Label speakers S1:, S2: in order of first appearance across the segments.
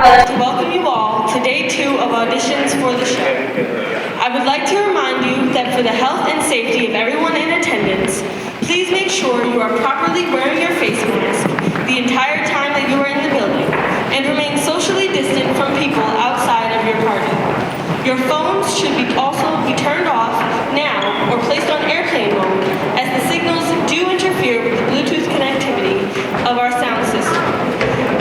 S1: like to welcome you all to day 2 of auditions for the show. I would like to remind you that for the health and safety of everyone in attendance, please make sure you are properly wearing your face mask the entire time that you are in the building and remain socially distant from people outside of your party. Your phones should also be turned off now or placed on airplane mode, as the signals do interfere with the Bluetooth connectivity of our sound system.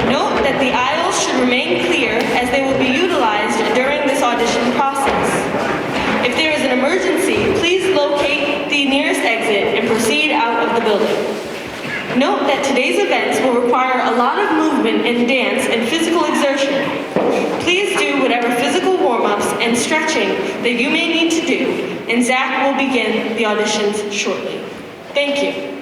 S1: Note that the aisles should remain clear, as they will be utilized during this audition process. If there is an emergency, please locate the nearest exit and proceed out of the building. Note that today's events will require a lot of movement and dance and physical exertion. Please do whatever physical warm-ups and stretching that you may need to do, and Zach will begin the auditions shortly. Thank you.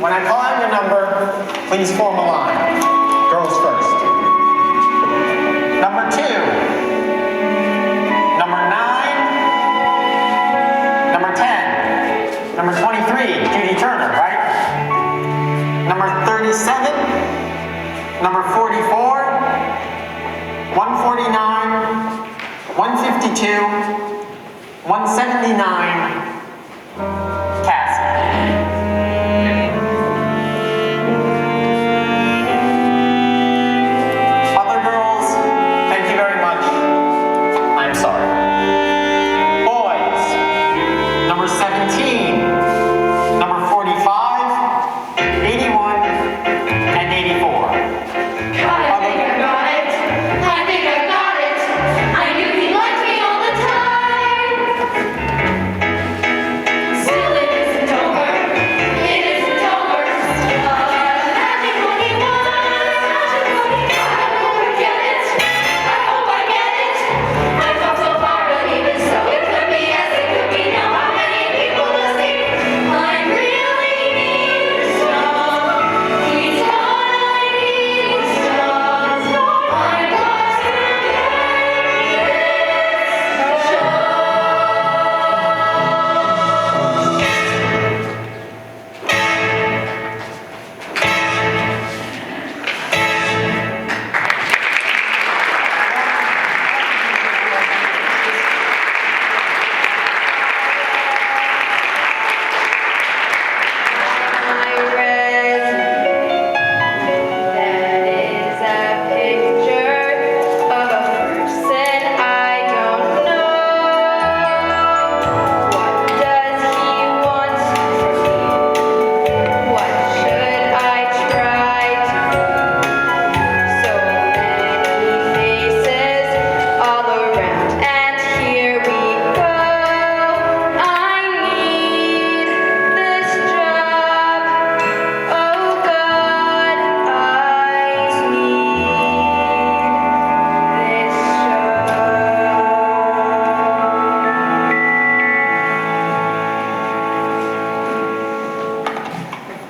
S2: When I call out your number, please form a line. Girls first. Number 2. Number 9. Number 10. Number 23, Judy Turner, right? Number 37. Number 44. 149. 152. 179.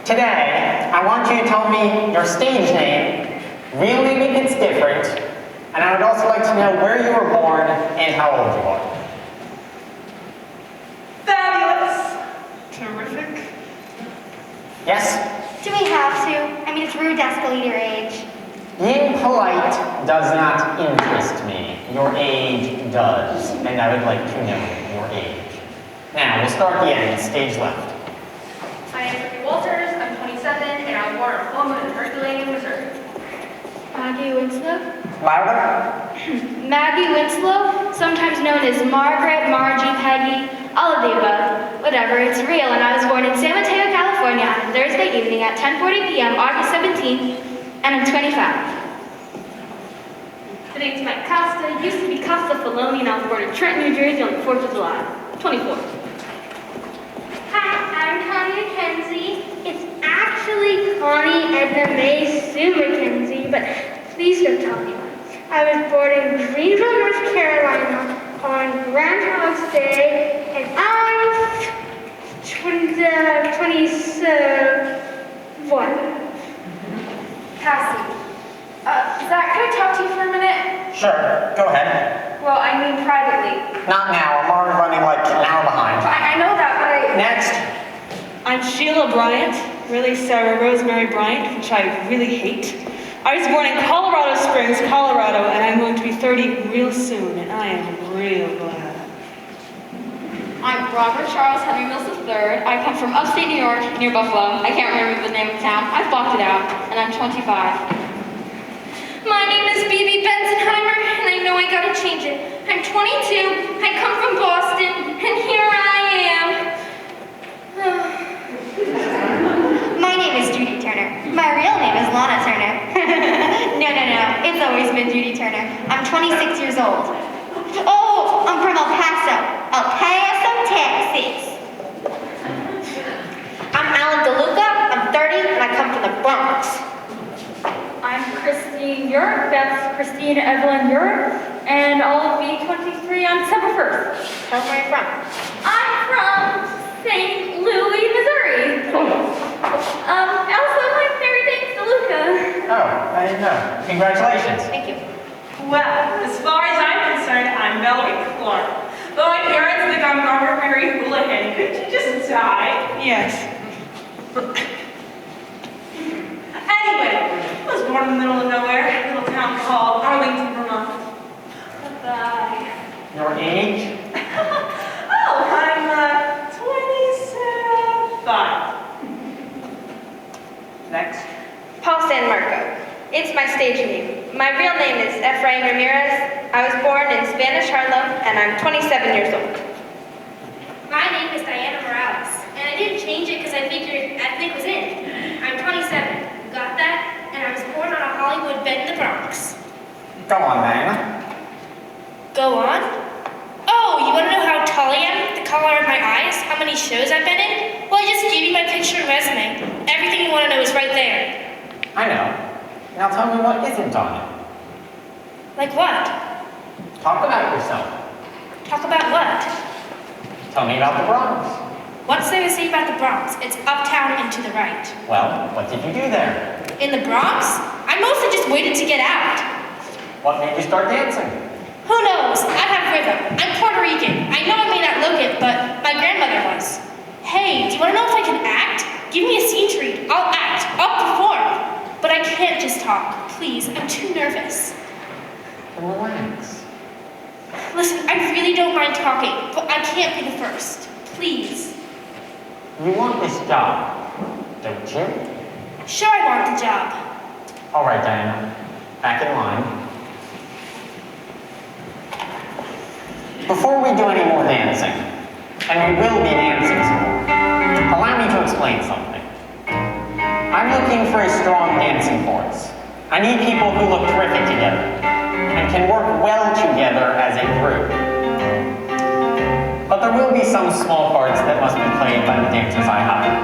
S2: Today, I want you to tell me your stage name, real name if it's different, and I would also like to know where you were born and how old you are.
S1: Fabulous. Terrific.
S2: Yes?
S3: Do we have to? I mean, it's rude to escalate your age.
S2: Being polite does not interest me. Your age does, and I would like to know your age. Now, we'll start the end, stage left.
S4: I am Brittany Walters, I'm 27, and I was born in Pullman, Herculaneum, Missouri.
S3: Maggie Winslow?
S2: Louder?
S3: Maggie Winslow, sometimes known as Margaret, Margie, Peggy, all of the above. Whatever, it's real, and I was born in San Mateo, California on a Thursday evening at 10:40 p.m., August 17th, and I'm 25.
S4: The name's Mike Costa, used to be Costa Filoni, and I was born in Trenton, New Jersey on the 4th of July, 24.
S3: Hi, I'm Connie McKenzie. It's actually Connie Edna Mae Sue McKenzie, but please don't tell anyone. I was born in Greenville, North Carolina on Groundhog's Day, and I'm 27.
S4: Cassie. Zach, can I talk to you for a minute?
S2: Sure, go ahead.
S4: Well, I mean privately.
S2: Not now, I'm already running like an hour behind.
S4: I know that, but
S2: Next.
S1: I'm Sheila Bryant, really Sarah Rosemary Bryant, which I really hate. I was born in Colorado Springs, Colorado, and I'm going to be 30 real soon, and I am real glad.
S4: I'm Robert Charles Henry Mills III. I come from upstate New York, near Buffalo. I can't remember the name of the town. I've blocked it out, and I'm 25.
S3: My name is Bibi Benzenheimer, and I know I gotta change it. I'm 22, I come from Boston, and here I am. My name is Judy Turner. My real name is Lana Turner. No, it's always been Judy Turner. I'm 26 years old. Oh, I'm from El Paso, Texas. I'm Alan DeLuca, I'm 30, and I come from the Bronx.
S4: I'm Christine Urick, that's Christine Evelyn Urick, and I'll be 23 on December 1st.
S3: Tell me where you're from.
S4: I'm from St. Louis, Missouri.
S2: There you go. Congratulations.
S4: Thank you.
S5: Well, as far as I'm concerned, I'm Valerie Clark. Though my parents think I'm Margaret Mary Houlihan, couldn't you just die?
S1: Yes.
S5: Anyway, I was born in the middle of nowhere, a little town called Arlington, Vermont. Bye.
S2: Your age?
S5: Oh, I'm 25. Next.
S6: Paul San Marco. It's my stage name. My real name is Efrain Ramirez. I was born in Spanish Harlem, and I'm 27 years old.
S3: My name is Diana Morales, and I didn't change it because I figured ethnic was in. I'm 27. Got that? And I was born on a Hollywood bed in the Bronx.
S2: Go on, Diana.
S3: Go on. Oh, you want to know how tall I am? The color of my eyes? How many shows I've been in? Well, I just gave you my picture and resume. Everything you want to know is right there.
S2: I know. Now tell me what isn't on it.
S3: Like what?
S2: Talk about yourself.
S3: Talk about what?
S2: Tell me about the Bronx.
S3: What's there to say about the Bronx? It's uptown and to the right.
S2: Well, what did you do there?
S3: In the Bronx? I mostly just waited to get out.
S2: What made you start dancing?
S3: Who knows? I have rhythm. I'm Puerto Rican. I know I may not look it, but my grandmother was. Hey, do you want to know if I can act? Give me a scene to read. I'll act. I'll perform. But I can't just talk. Please, I'm too nervous.
S2: Relax.
S3: Listen, I really don't mind talking, but I can't be the first. Please.
S2: You want this job, don't you?
S3: Sure, I want the job.
S2: All right, Diana. Back in line. Before we do any more dancing, and we will be dancing some more, allow me to explain something. I'm looking for a strong dancing force. I need people who look terrific together and can work well together as a group. But there will be some small parts that must be played by the dancers I hire.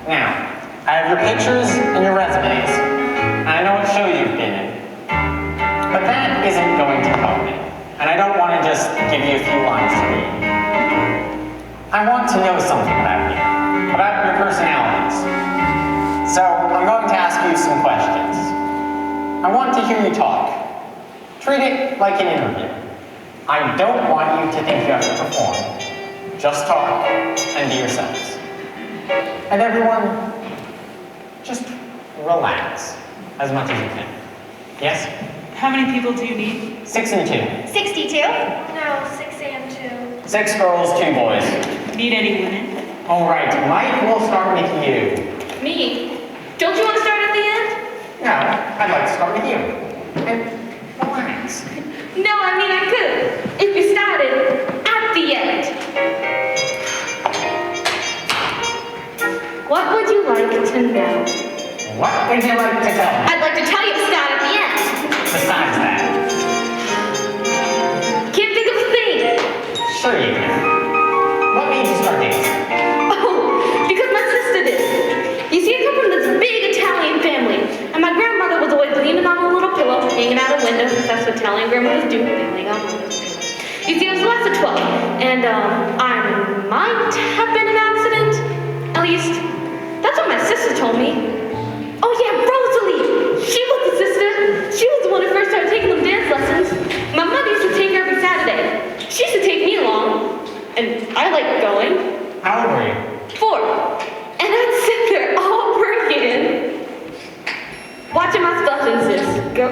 S2: Now, I have your pictures and your resumes, and I know what show you've been in. But that isn't going to help me, and I don't want to just give you a few lines to read. I want to know something about you, about your personalities. So, I'm going to ask you some questions. I want to hear you talk. Treat it like an interview. I don't want you to think you have to perform. Just talk and be yourselves. And everyone, just relax as much as you can. Yes?
S1: How many people do you need?
S2: 6 and 2.
S3: 62?
S6: No, 6 and 2.
S2: 6 girls, 2 boys.
S1: Need any women?
S2: All right, Mike, we'll start with you.
S6: Me? Don't you want to start at the end?
S2: No, I'd like to start with you. And relax.
S6: No, I mean I could. If we started at the end. What would you like to know?
S2: What would you like to tell me?
S6: I'd like to tell you to start at the end.
S2: Besides that,
S6: Can't think of a thing.
S2: sure you can. What made you start dancing?
S6: Oh, because my sister did. You see, I come from this big Italian family, and my grandmother was always leaning on a little pillow, hanging out a window, because that's what Italian grandmothers do. They hang out windows. You see, I was the last of 12, and I might have been in an accident. At least, that's what my sister told me. Oh yeah, Rosalie! She was the sister. She was the one who first started taking them dance lessons. My mother used to take her every Saturday. She used to take me along, and I liked going.
S2: How old were you?
S6: 4. And I'd sit there all working. Watching my buttons, sis. Go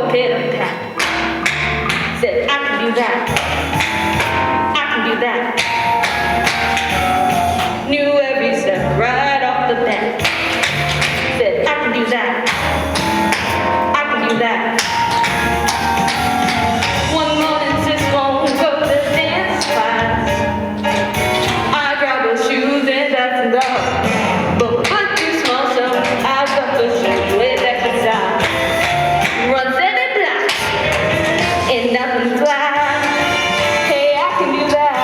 S6: pit pat. Said, I can do that. I can do that. Knew every step right off the bat. Said, I can do that. I can do that. One morning, sis won't go to dance class. I grab her shoes and that's enough. But foot too small, so I got the shoes with exercise. Run 7 blocks and nothing's glass. Hey, I can do that.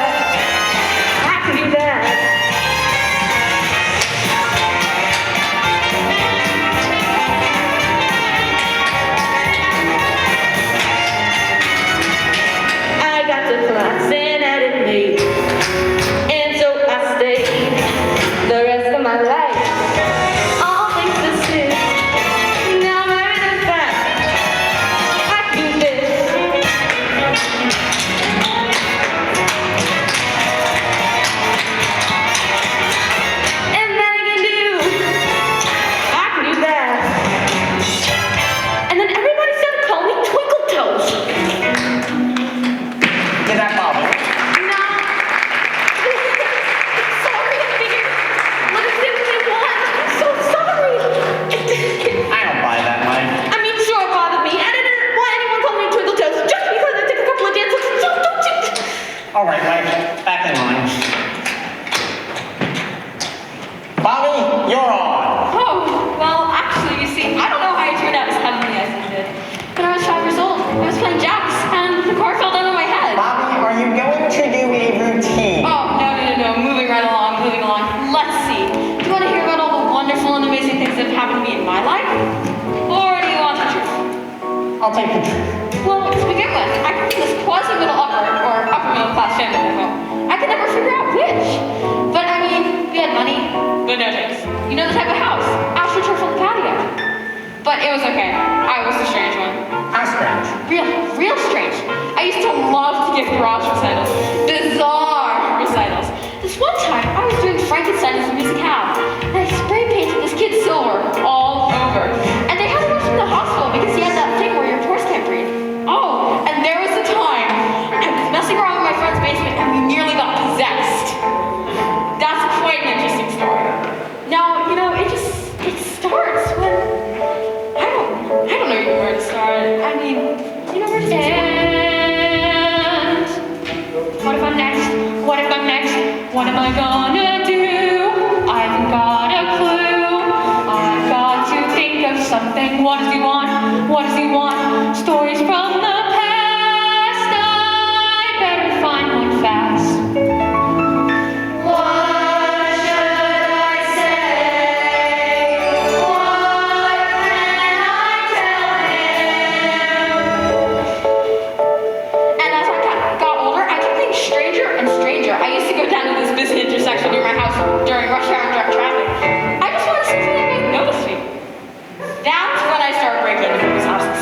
S4: that have happened to me in my life? Or do you want the truth?
S2: I'll take the truth.
S4: Well, to begin with, I come from this quasi-middle upper or upper middle class family at home. I could never figure out which. But I mean, we had money, but no taste. You know the type of house, astroturf on the patio. But it was okay. I was the strange one.
S2: How strange.
S4: Real strange. I used to love to give garage recitals. Bizarre recitals. This one time, I was doing Frankenstein as a musicale, and I spray painted this kid silver all over. And they had to rush him to the hospital because he had that thing where your pores can't breathe. Oh, and there was a time I was messing around in my friend's basement and we nearly got possessed. That's quite an interesting story. Now, you know, it starts when I don't know even where to start. I mean, you know where to start.
S6: And what if I'm next? What if I'm next? What am I gonna do? I haven't got a clue. I've got to think of something. What does he want? What does he want? Stories from the past. I better find one fast. What should I say? What can I tell him?
S4: And as I got older, I kept getting stranger and stranger. I used to go down to this busy intersection near my house during rush hour and direct traffic. I just wanted to see if anybody noticed me. That's when I started breaking into people's houses.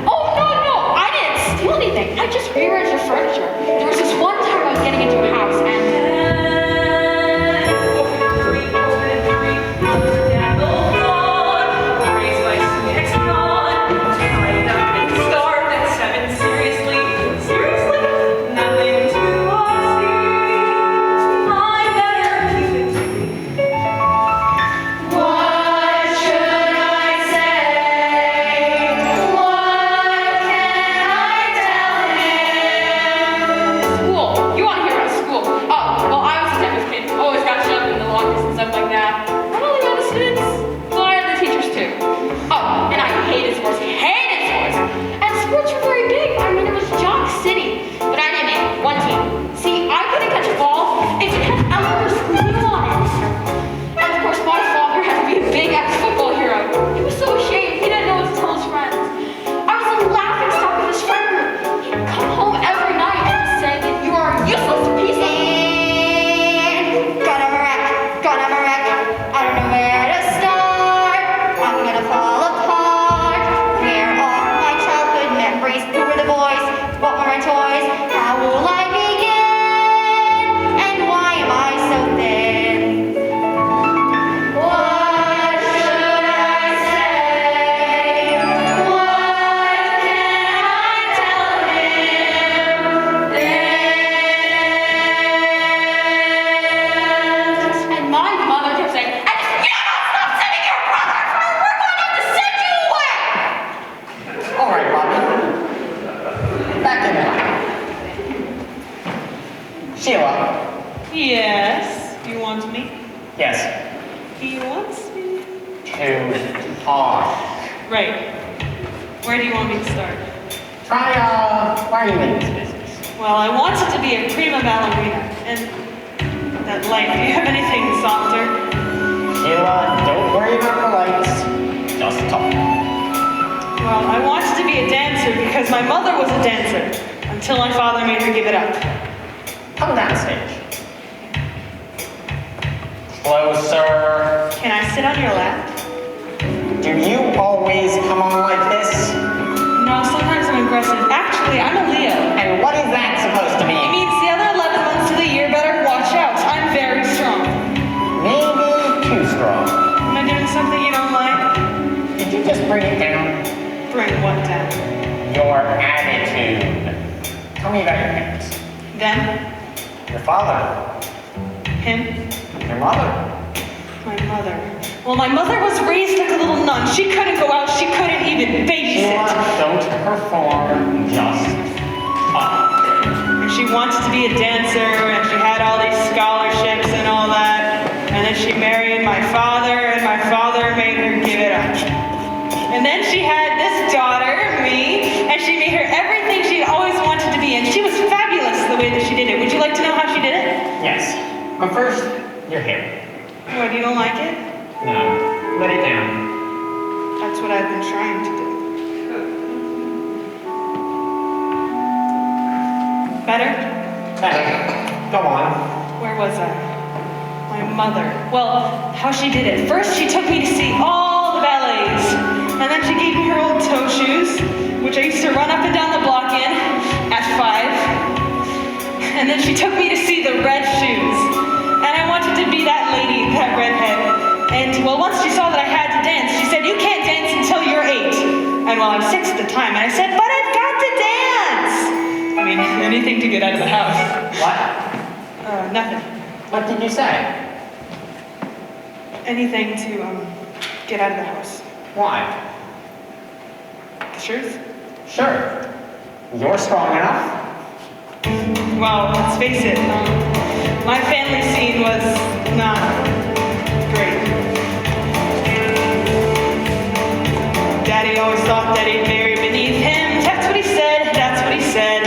S4: Oh, no, I didn't steal anything. I just rearranged the furniture. There was this one time I was getting into a house and
S6: What should I say? What can I tell him?
S4: school. You want to hear about school? Oh, well, I was a type of kid. Always got shoved in the lockers and stuff like that. Not only by the students, but the teachers too. Oh, and I hated sports. Hated sports. And sports were very big. I mean, it was Jock City. But I didn't make one team. See, I couldn't catch a ball if it had Eleanor's glue on it. And of course, my father had to be a big ex-football hero. He was so ashamed. He didn't know what to tell his friends. I was the laughing stock of his friend group. He'd come home every night and say that you are useless to pieces. And gonna wreck. I don't know where to start. I'm gonna fall apart. Where are my childhood memories? Who were the boys? What were my toys? How will I begin? And why am I so thin? What should I say? What can I tell him? And my mother kept saying, and if you don't stop sending your brother, we're going to have to send you away.
S2: All right, Bobby. Back in line. Sheila.
S1: Yes, you want me?
S2: Yes.
S1: He wants me.
S2: To talk.
S1: Right. Where do you want me to start?
S2: Try, why are you in this business?
S1: Well, I wanted to be a prima ballerina, and that light. Do you have anything softer?
S2: Sheila, don't worry about the lights. Just talk.
S1: Well, I wanted to be a dancer because my mother was a dancer until my father made her give it up.
S2: Come downstage. Closer.
S1: Can I sit on your lap?
S2: Do you always come on like this?
S1: No, sometimes I'm aggressive. Actually, I'm a Leo.
S2: And what is that supposed to
S1: It
S2: mean?
S1: means the other 11 months of the year better watch out. I'm very strong.
S2: Maybe too strong.
S1: Am I doing something you don't like?
S2: Did you just bring it down?
S1: Bring what down?
S2: Your attitude. Tell me about your parents.
S1: Them?
S2: Your father.
S1: Him?
S2: Your mother.
S1: My mother. Well, my mother was raised like a little nun. She couldn't go out. She couldn't even
S2: Sheila,
S1: babysit.
S2: don't perform. Just talk.
S1: And she wanted to be a dancer, and she had all these scholarships and all that. And then she married my father, and my father made her give it up. And then she had this daughter, me, and she made her everything she'd always wanted to be. And she was fabulous the way that she did it. Would you like to know how she did it?
S2: Yes. But first, your hair.
S1: What, you don't like it?
S2: No.
S1: I've been trying to do. Better?
S2: Better. Go on.
S1: Where was I? My mother. Well, how she did it. First, she took me to see all the ballets. And then she gave me her old toe shoes, which I used to run up and down the block in at 5. And then she took me to see the red shoes. And I wanted to be that lady, that redhead. And, well, once she saw that I had to dance, she said, "You can't dance until you're 8. And, well, I was 6 at the time. And I said, "But I've got to dance." I mean, anything to get out of the house.
S2: What?
S1: Nothing.
S2: What did you say?
S1: Anything to, get out of the house.
S2: Why?
S1: The truth?
S2: Sure. You're strong enough.
S1: Well, let's face it, my family scene was not great. Daddy always thought that he'd marry beneath him. That's what he said, that's what he said.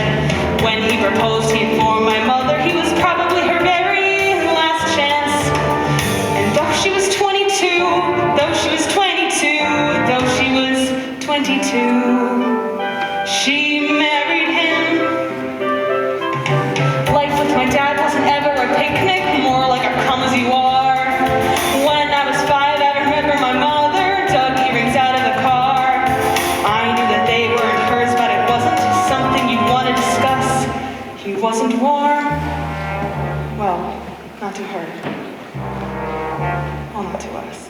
S1: When he proposed, he informed my mother he was probably her very last chance. And though she was 22, though she was 22, though she was 22, she married him. Life with my dad wasn't ever a picnic, more like a come as you are. When I was 5, I remember my mother dug earrings out of the car. I knew that they weren't hers, but it wasn't something you'd want to discuss. He wasn't warm. Well, not to her. Well, not to us.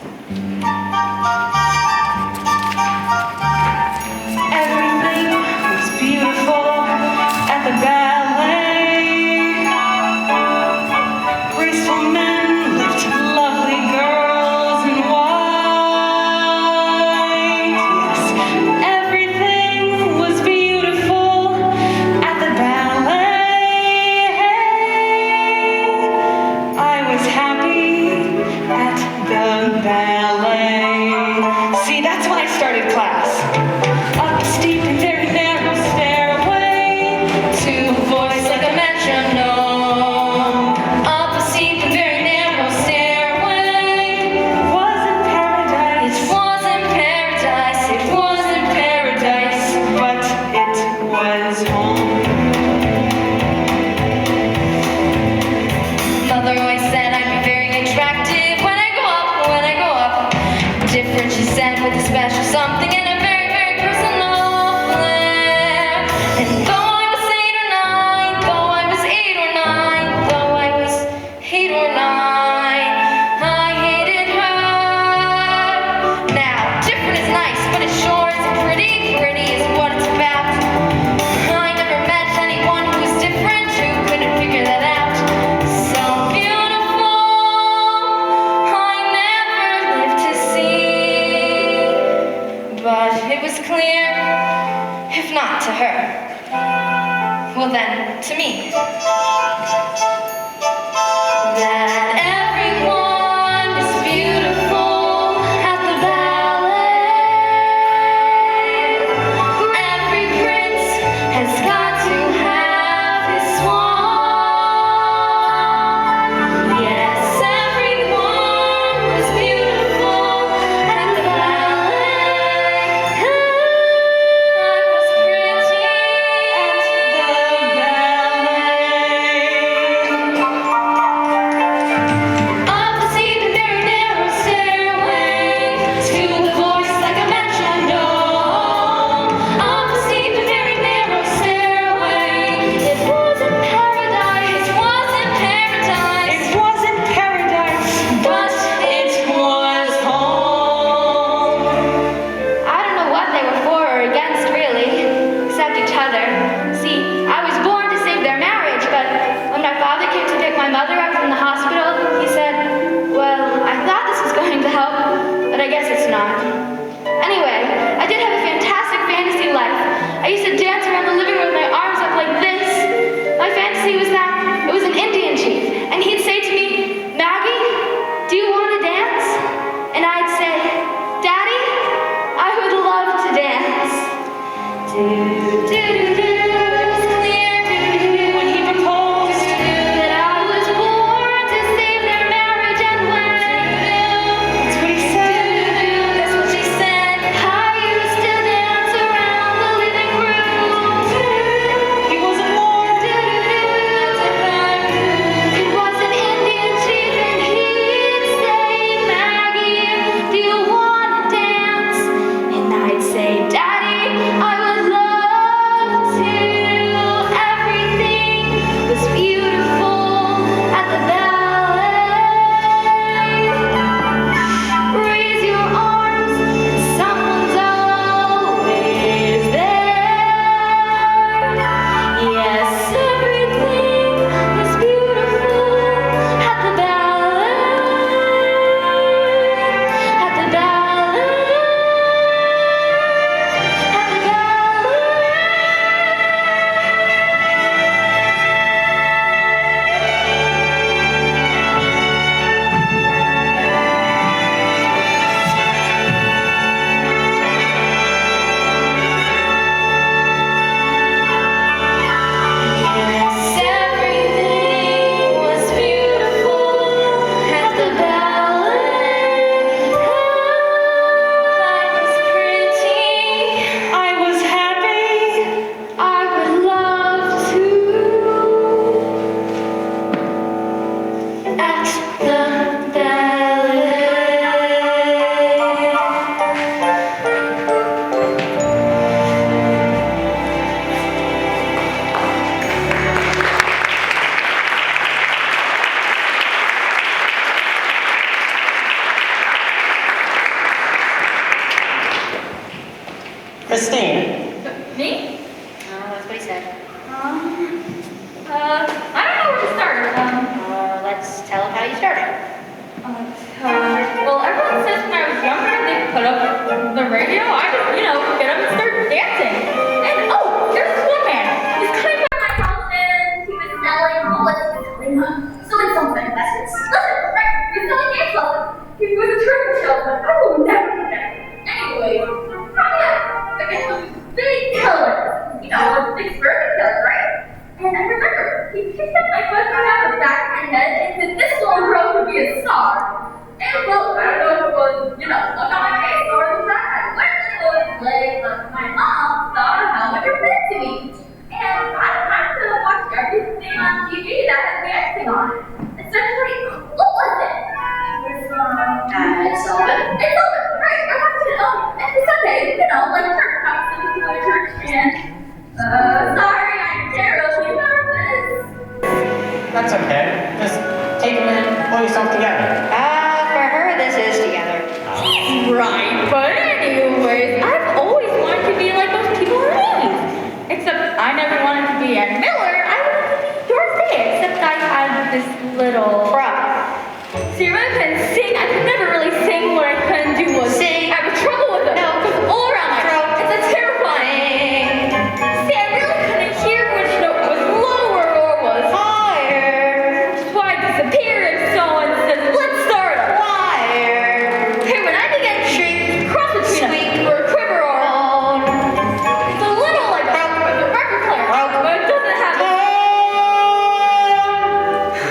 S1: Everything was beautiful at the ballet. Graceful men lifted lovely girls in white. Yes, everything was beautiful at the ballet. I was happy at the ballet. See, that's when I started class. Up a steep and very narrow stairway to a voice like a metronome. Up a steep and very narrow stairway. It wasn't paradise. It wasn't paradise. It wasn't paradise. But it was home.
S7: Mother always said I'd be very attractive when I go up, when I go up. Different, she said, with a special something and a very, very personal flair. And though I was 8 or 9, though I was 8 or 9, though I was 8 or 9, I hated her. Now, different is nice, but it sure isn't pretty. Pretty is what it's about. I never met anyone who was different, who couldn't figure that out. So beautiful, I never lived to see. But it was clear, if not to her, well then, to me, that everyone is beautiful at the ballet. Every prince has got to have his swan. Yes, everyone was beautiful at the ballet. I was pretty at the ballet. Up the steep and very narrow stairway to the voice like a metronome. Up the steep and very narrow stairway. It wasn't paradise. It wasn't paradise.
S1: It wasn't paradise,
S7: But
S1: it was home.
S6: I don't know what they were for or against, really, except each other. See, I was born to save their marriage, but when my father came to pick my mother up from the hospital, he said, "Well, I thought this was going to help, but I guess it's not." Anyway, I did have a fantastic fantasy life. I used to dance around the living room with my arms up like this. My fantasy was that it was an Indian chief, and he'd say to me, "Maggie, do you want to dance?" And I'd say, "Daddy, I would love to dance." It was clear
S1: When he proposed,
S6: that I was born to save their marriage, and when
S1: that's what he said.
S7: that's what she said.
S6: I
S2: Christine,
S4: Me?
S6: That's what he said.
S4: I don't know where to start.
S6: Let's tell him how you started.
S4: Well, everyone says when I was younger, they put up the radio. I just, get up and start dancing. And there's this one man. He's coming by my house and he was selling something. Listen, right? He's selling dance lessons. He was a turtle salesman. I will never forget. Anyway, probably it was big killer. A big burger killer, right? And I remember, he picked up my foot out of the back of my head and said, this little girl would be a star. And well, I don't know if it was, look on my face or the fact I literally was like, my mom thought how much it meant to me. And I could have watched everything on TV that had dancing on it. Essentially, what was it? It was,
S6: It's Sullivan.
S4: It's Sullivan, right. I watched it every Sunday, like church house and my church and, sorry, I'm terribly nervous.
S2: that's okay. Just take a minute, pull yourself together.
S6: For her, this is together.
S4: He's right, but anyways, I've always wanted to be like those people in movies. Except I never wanted to be Ann Miller, I wanted to be Dorothy, except I had this little
S6: Problem.
S4: See, when I couldn't sing, I could never really sing. What I couldn't do was
S6: Sing.
S4: I have trouble with it.
S6: No.
S4: It was all around my
S6: Throat.
S4: throat. It's terrifying. See, I really couldn't hear which note was lower or was
S6: Higher.
S4: That's why I disappeared if someone says, let's start a
S6: Wire.
S4: Hey, when I began to shriek, cross between
S6: Squeak.
S4: or a quiver or
S6: Bone.
S4: it's a little like a record player, but it doesn't have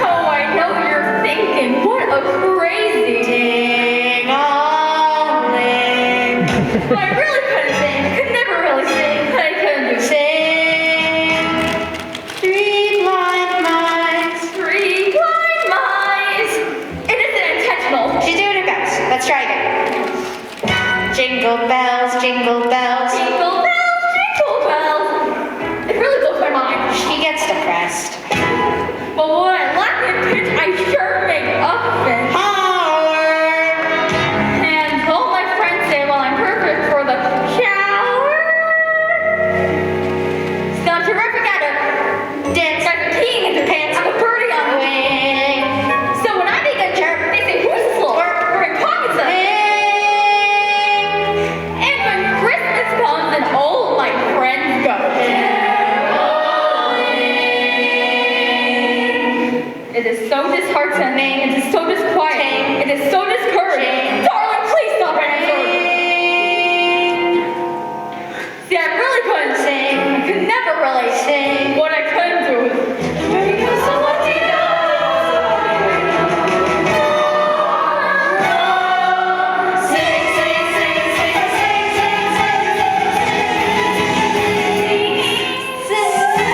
S4: Oh, I know you're thinking, what a crazy
S6: Ding-a-ling.
S4: But I really couldn't sing. I could never really sing. But I couldn't do
S6: Sing. Three blind mice.
S4: three blind mice. It isn't intentional.
S6: She's doing her best. Let's try again. Jingle bells, jingle bells.
S4: Jingle bells, jingle bells. It really blows my mind.
S6: She gets depressed.
S4: But when I lack in pitch, I sure make up and And all my friends say, well, I'm perfect for the shower. Sound terrific at it.
S6: Dance.
S4: Got the king in the pants and the birdie on the wing.
S6: Wing.
S4: So when I begin to they say, who's slow? We're in pockets of And when Christmas comes and all my friends go, it is so disheartening, it is so disquieting, it is so discouraging. Darling, please stop answering. See, I really couldn't sing. I could never really sing. What I couldn't do is
S6: Sing, sing, sing, sing, sing, sing, sing, sing.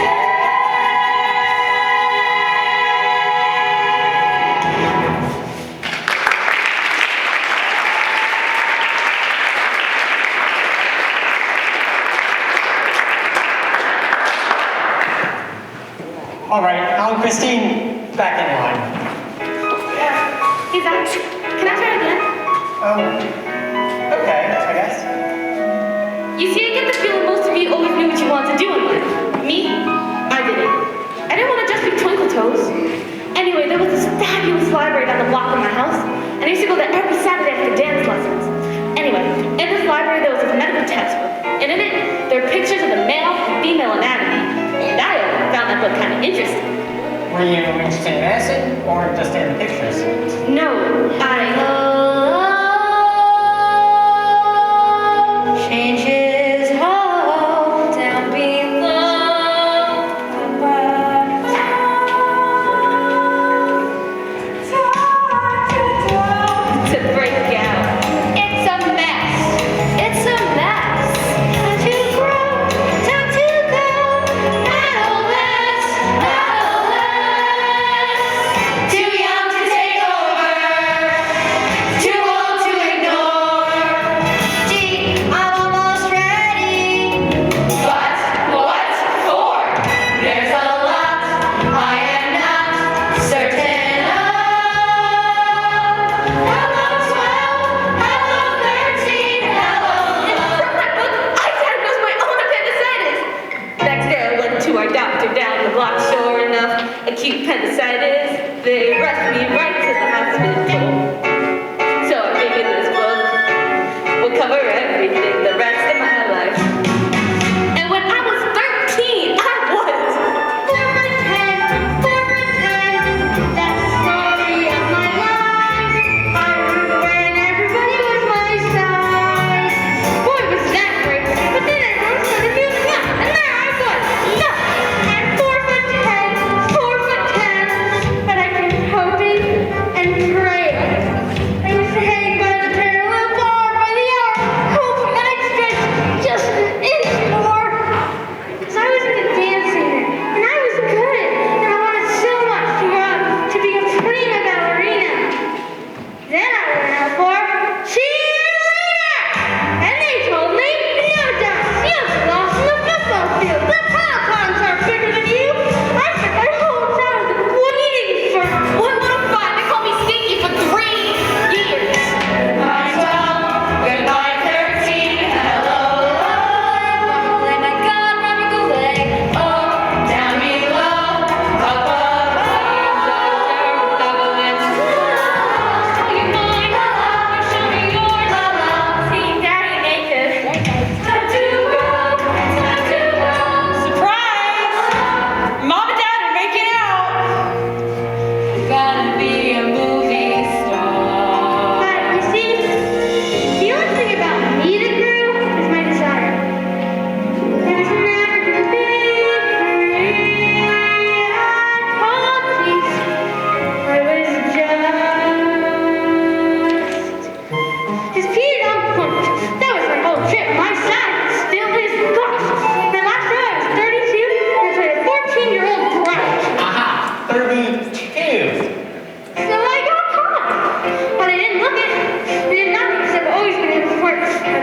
S2: All right, now Christine, back in line.
S6: Hey, Zach, can I try again?
S2: Okay, I guess.
S6: You see, I get the feeling most of you always knew what you wanted to do in life. Me, I didn't. I didn't want to just be Twinkle Toes. Anyway, there was this fabulous library down the block from my house, and I used to go there every Saturday after dance lessons. Anyway, in this library there was this medical textbook, and in it, there were pictures of the male and female anatomy, and I found that book kind of interesting.
S2: Were you interested in medicine or just in the pictures?
S6: No, changes all down to break out. It's a mess. It's a mess. Time to grow. Time to go. Adolescence. Adolescence. Too young to take over.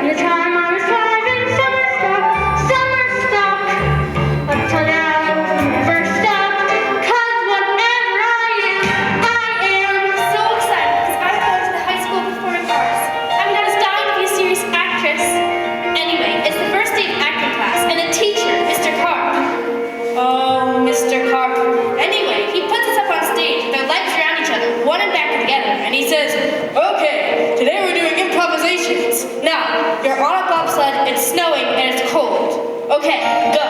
S3: From the time I was 5 in summer stock, up till now, first stop, 'cause whatever I am.
S6: So excited because I'm going to the high school performing arts. I mean, I was dying to be a serious actress. Anyway, it's the first day of acting class, and the teacher, Mr. Carp. Oh, Mr. Carp. Anyway, he puts us up on stage with our legs around each other, one and back together, and he says, "Okay, today we're doing improvisations. Now, you're on a bobsled, it's snowing, and it's cold. Okay, go."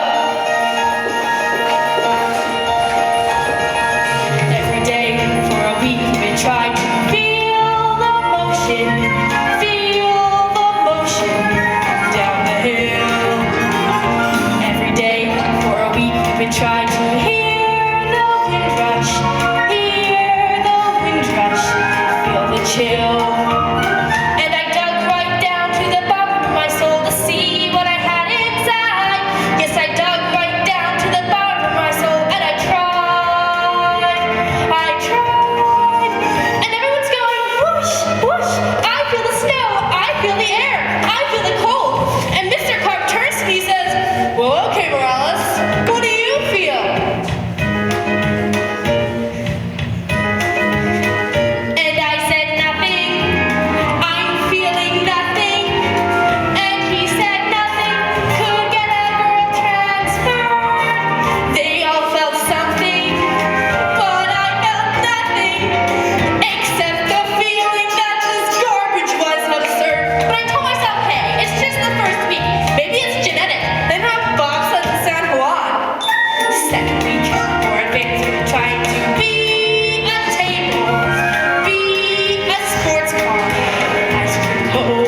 S6: Every day for a week we tried to feel the motion down the hill. Every day for a week we tried to hear the wind rush, feel the chill. And I dug right down to the bottom of my soul to see what I had inside. Yes, I dug right down to the bottom of my soul, and I tried. And everyone's going, whoosh, whoosh. I feel the snow, I feel the air, I feel the cold. And Mr. Carp turns to me and says, "Well, okay, Morales, what do you feel?" And I said, "Nothing. I'm feeling nothing." And he said, "Nothing could get a girl transferred." They all felt something, but I felt nothing, except the feeling that this garbage was absurd. But I told myself, hey, it's just the first week. Maybe it's genetic. They don't have bobsleds in San Juan. Second week, more advanced, trying to be a table, be a sports car, ice cream cone.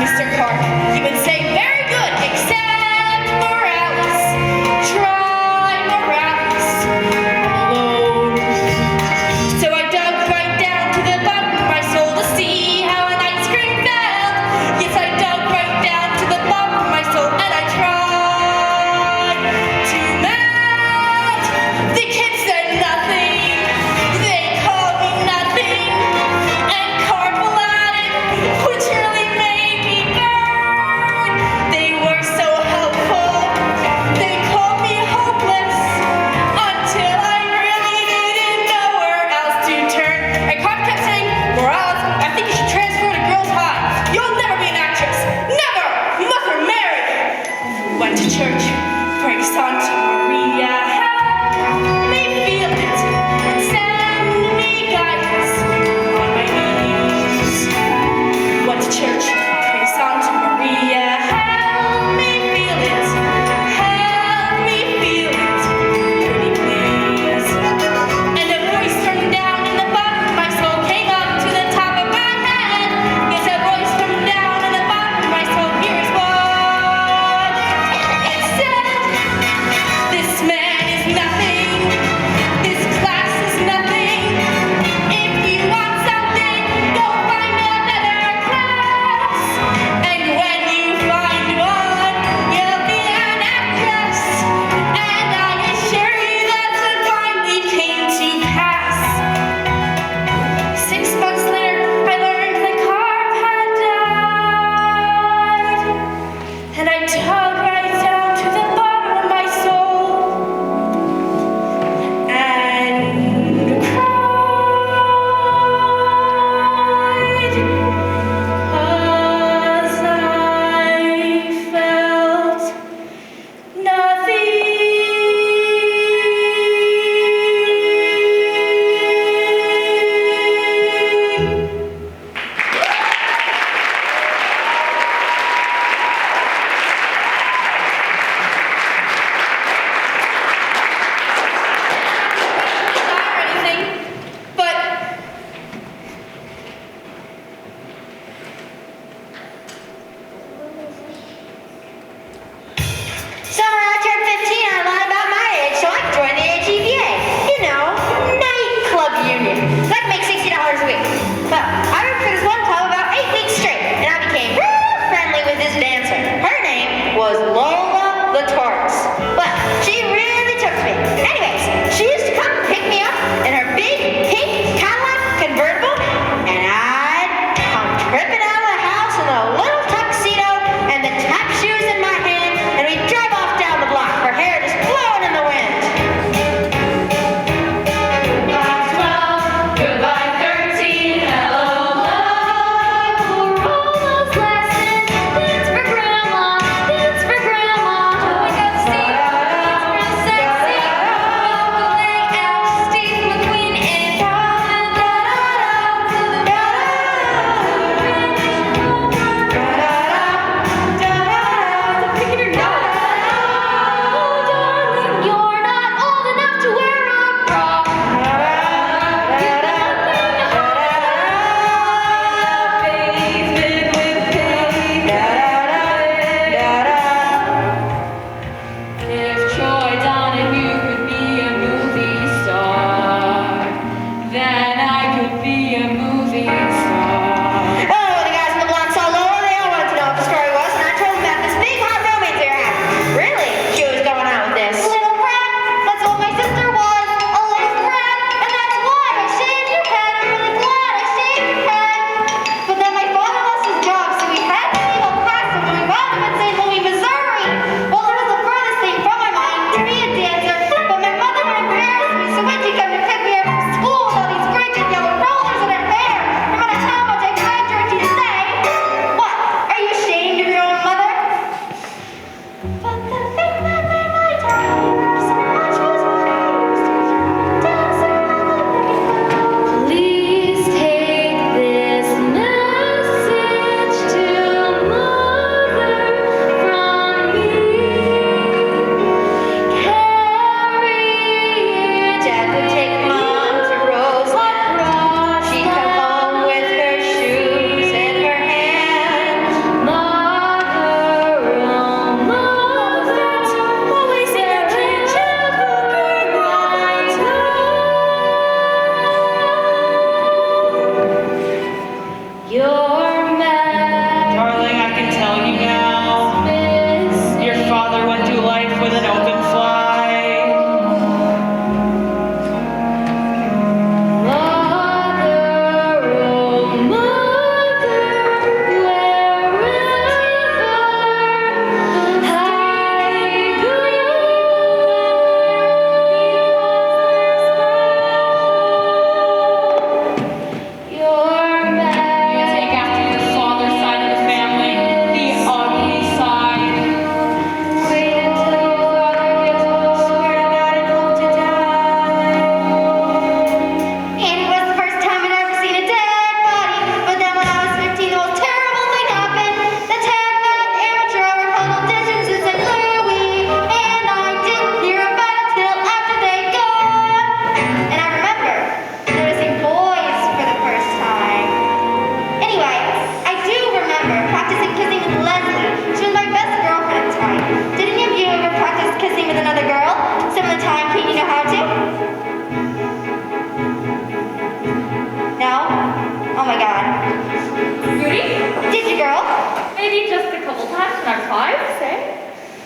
S6: Mr. Carp, he would say, "Very good, except Morales. Try Morales alone." So I dug right down to the bottom of my soul to see how an ice cream felt. Yes, I dug right down to the bottom of my soul, and I tried to melt. The kids said nothing. They called me nothing. And Carpal at it, which really made me burn. They were so helpful. They called me hopeless until I really didn't know where else to turn. And Carp kept saying, "Morales, I think you should transfer to Girls High. You'll never be an actress. Never. Mother Mary." Went to church, prayed Santa Maria, help me feel it, and send me guidance on my knees. Went to church, prayed Santa Maria, help me feel it, pretty please. And a voice from down in the bottom of my soul came up to the top of my head. Yes, a voice from down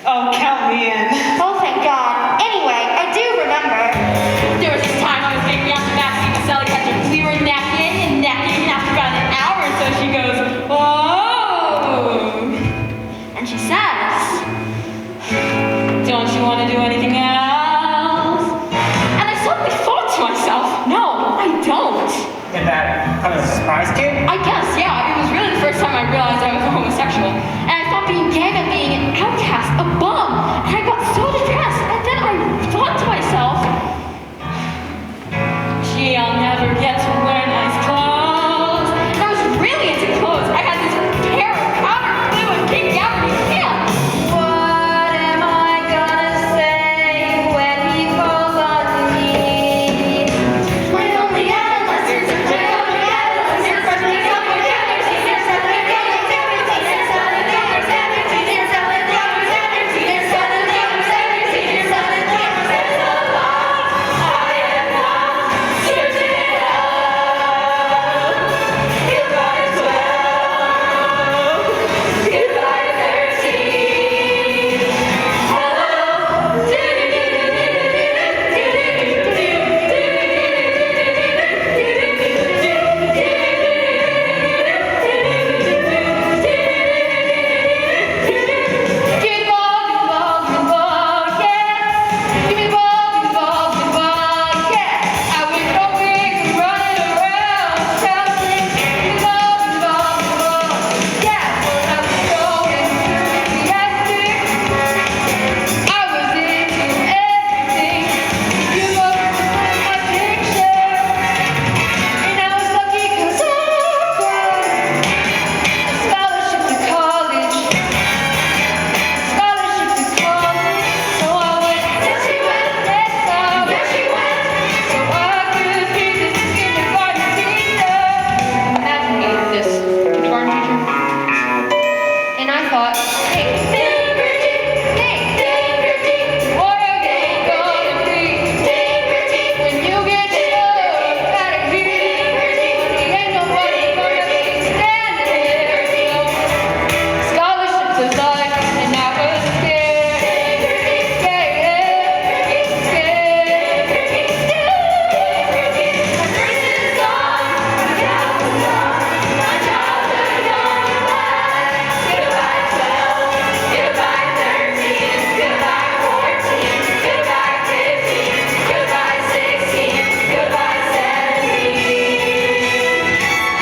S1: Oh, count me in.
S7: Oh, thank God. Anyway, I do remember.
S4: There was this time I was taking out the backseat with Sally Ketchum. We were necking, and after about an hour or so, she goes, "Oh,"
S7: And she says,
S4: "Don't you want to do anything else?" And I suddenly thought to myself, "No, I don't."
S2: Did that come as a surprise to you?
S4: I guess, yeah. It was really the first time I realized I was a homosexual. And I thought being gay meant being an outcast, a bum. And I got so depressed. And then I thought to myself, gee, I'll never get to wear nice clothes. And I was really into clothes. I had this pair of powder blue and pink gabardine pants.
S7: what am I gonna say when he calls on me? My only adolescence, my only adolescence, freshman summer gathers, senior summer gathers, senior summer gathers, senior summer gathers, senior summer gathers, senior summer gathers, there's a lot I am not certain of. Goodbye 12, goodbye 13. I was into everything. You looked at my picture, and I was lucky 'cause I got a scholarship to college. So I went. There she went. There she went. So I could be this kindergarten teacher. Imagine me with this kindergarten teacher. And I thought, hey, what are they gonna be? When you get shoved out of here, ain't nobody gonna be standing there. So, scholarships aside, and I was scared. My first is gone, my childhood gone, my childhood gone. Goodbye 12, goodbye 13, goodbye 14, goodbye 15, goodbye 16, goodbye 17.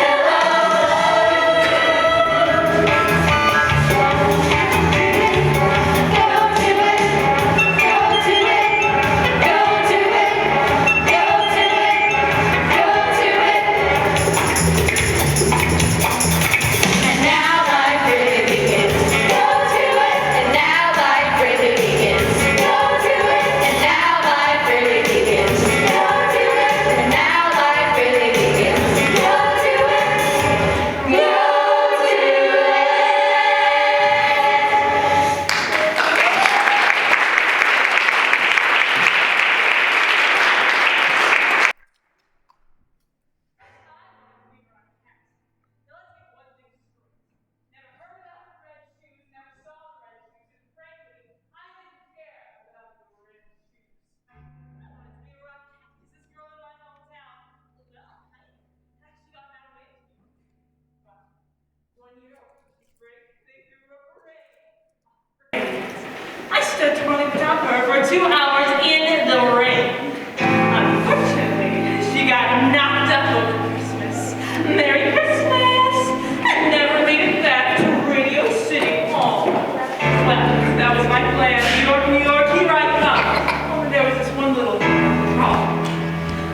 S7: Hello. Go to it, go to it, go to it, go to it, go to it. And now life really begins. Go to it, and now life really begins. Go to it, and now life really begins. Go to it, and now life really begins. Go to it, go to it.
S5: Never heard about the red shoes, never saw the red shoes, and frankly, I didn't care about the red shoes. I wanted to be around cactus, this girl in my hometown. Well, I actually got that way too. But 1 year over Christmas break, they threw a parade. I stood twirling without her for 2 hours in the rain. Unfortunately, she got knocked up over Christmas. Merry Christmas! And never made it back to Radio City Hall. Well, that was my plan. New York, New York, here I come. Only there was this one little problem.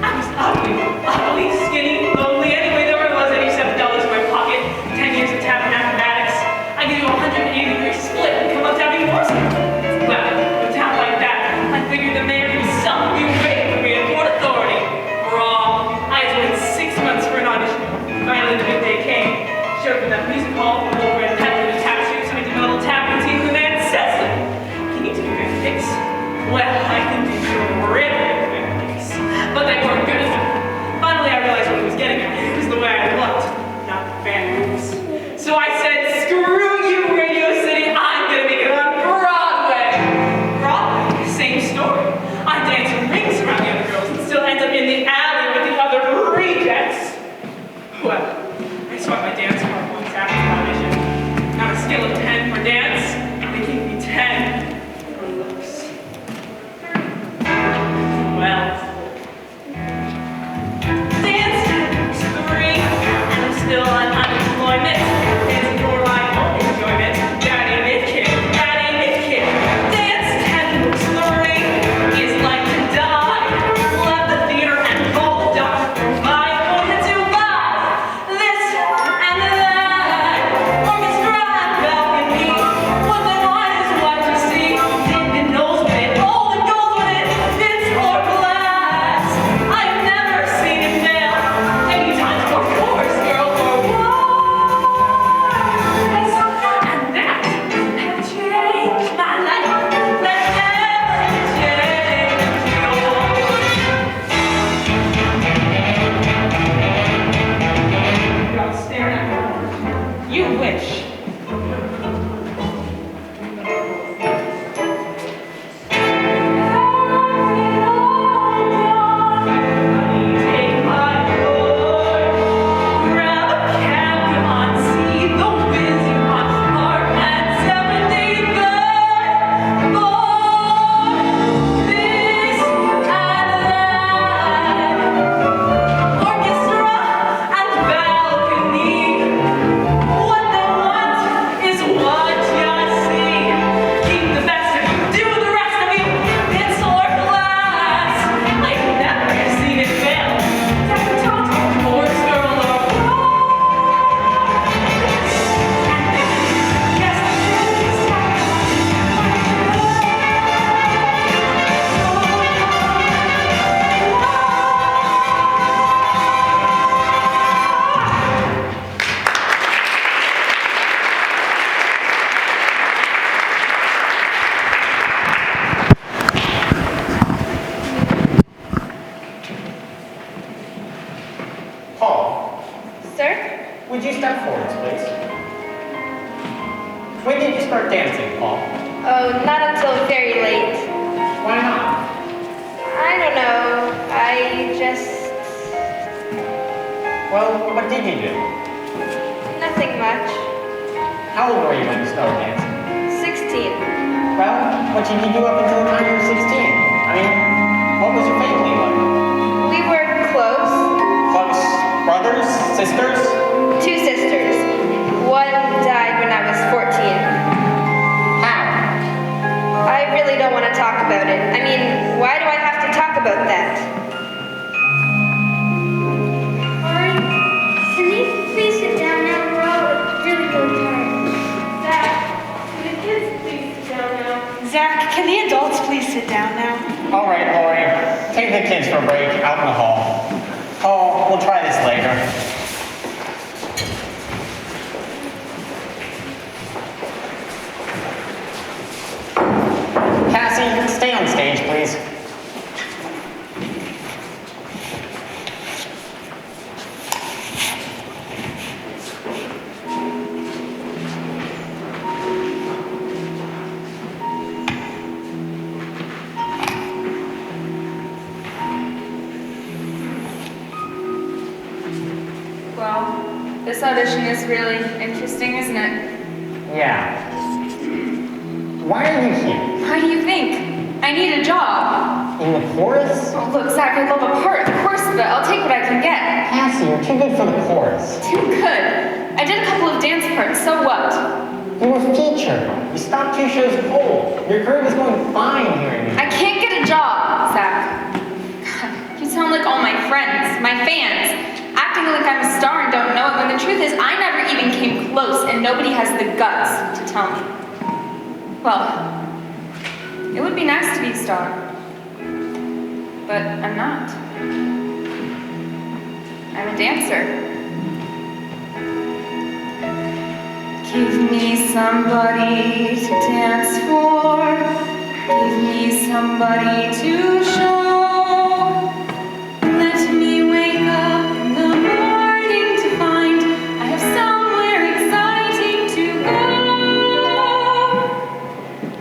S5: I was ugly, skinny, lonely. Anyway, there I was, $87 in my pocket, 10 years of tap mathematics. I give you a 180-degree split and come up to having more stuff. Well, with a town like that, I figured the man himself would be waiting for me at Port Authority. Wrong. I had to wait 6 months for an audition. Finally, the big day came. Showed up at that music hall, a little red peddler in a tap shoes, and I did my little tap routine, and the man says to me, "Can you do your face?" Well, I can do terrific face, but they weren't good enough. Finally, I realized what he was getting at. It was the way I looked, not the fan moves. So I said, "Screw you, Radio City, I'm gonna make it on Broadway." You wish. Take my Lord, grab a cab, come on, see the busy heart at 73rd floor. This and that, orchestra and balcony. What they want is what you see. Keep the best of you, do the rest of you. It's or glass. I've never seen it fail. Debutante, chorus girl, or yes,
S2: Paul,
S6: Sir?
S2: would you step forwards, please? When did you start dancing, Paul?
S6: Oh, not until very late.
S2: Why not?
S6: I don't know. I just...
S2: Well, what did you do?
S6: nothing much.
S2: How old were you when you started dancing?
S6: 16.
S2: Well, what did you do up until the time you were 16? I mean, what was your family like?
S6: We were close.
S2: Close brothers, sisters?
S6: 2 sisters. One died when I was 14.
S2: How?
S6: I really don't want to talk about it. I mean, why do I have to talk about that?
S3: Alright, can you please sit down now? We're all really, really tired.
S1: Zach, can the kids please sit down now?
S5: Zach, can the adults please sit down now?
S2: All right, Lori, take the kids for a break out in the hall. Paul, we'll try this later. Cassie, stay on stage, please.
S7: Well, this audition is really interesting, isn't it?
S2: Yeah. Why are you here?
S7: Why do you think? I need a job.
S2: In the chorus?
S7: Oh, look, Zach, I love a part, of course, but I'll take what I can get.
S2: Cassie, you're too good for the chorus.
S7: Too good. I did a couple of dance parts, so what?
S2: You were featured. You stopped 2 shows cold. Your career was going fine here in New York.
S7: I can't get a job, Zach. God, you sound like all my friends, my fans, acting like I'm a star and don't know it, when the truth is I never even came close and nobody has the guts to tell me. Well, it would be nice to be a star, but I'm not. I'm a dancer. Give me somebody to dance for. Give me somebody to show. Let me wake up in the morning to find I have somewhere exciting to go.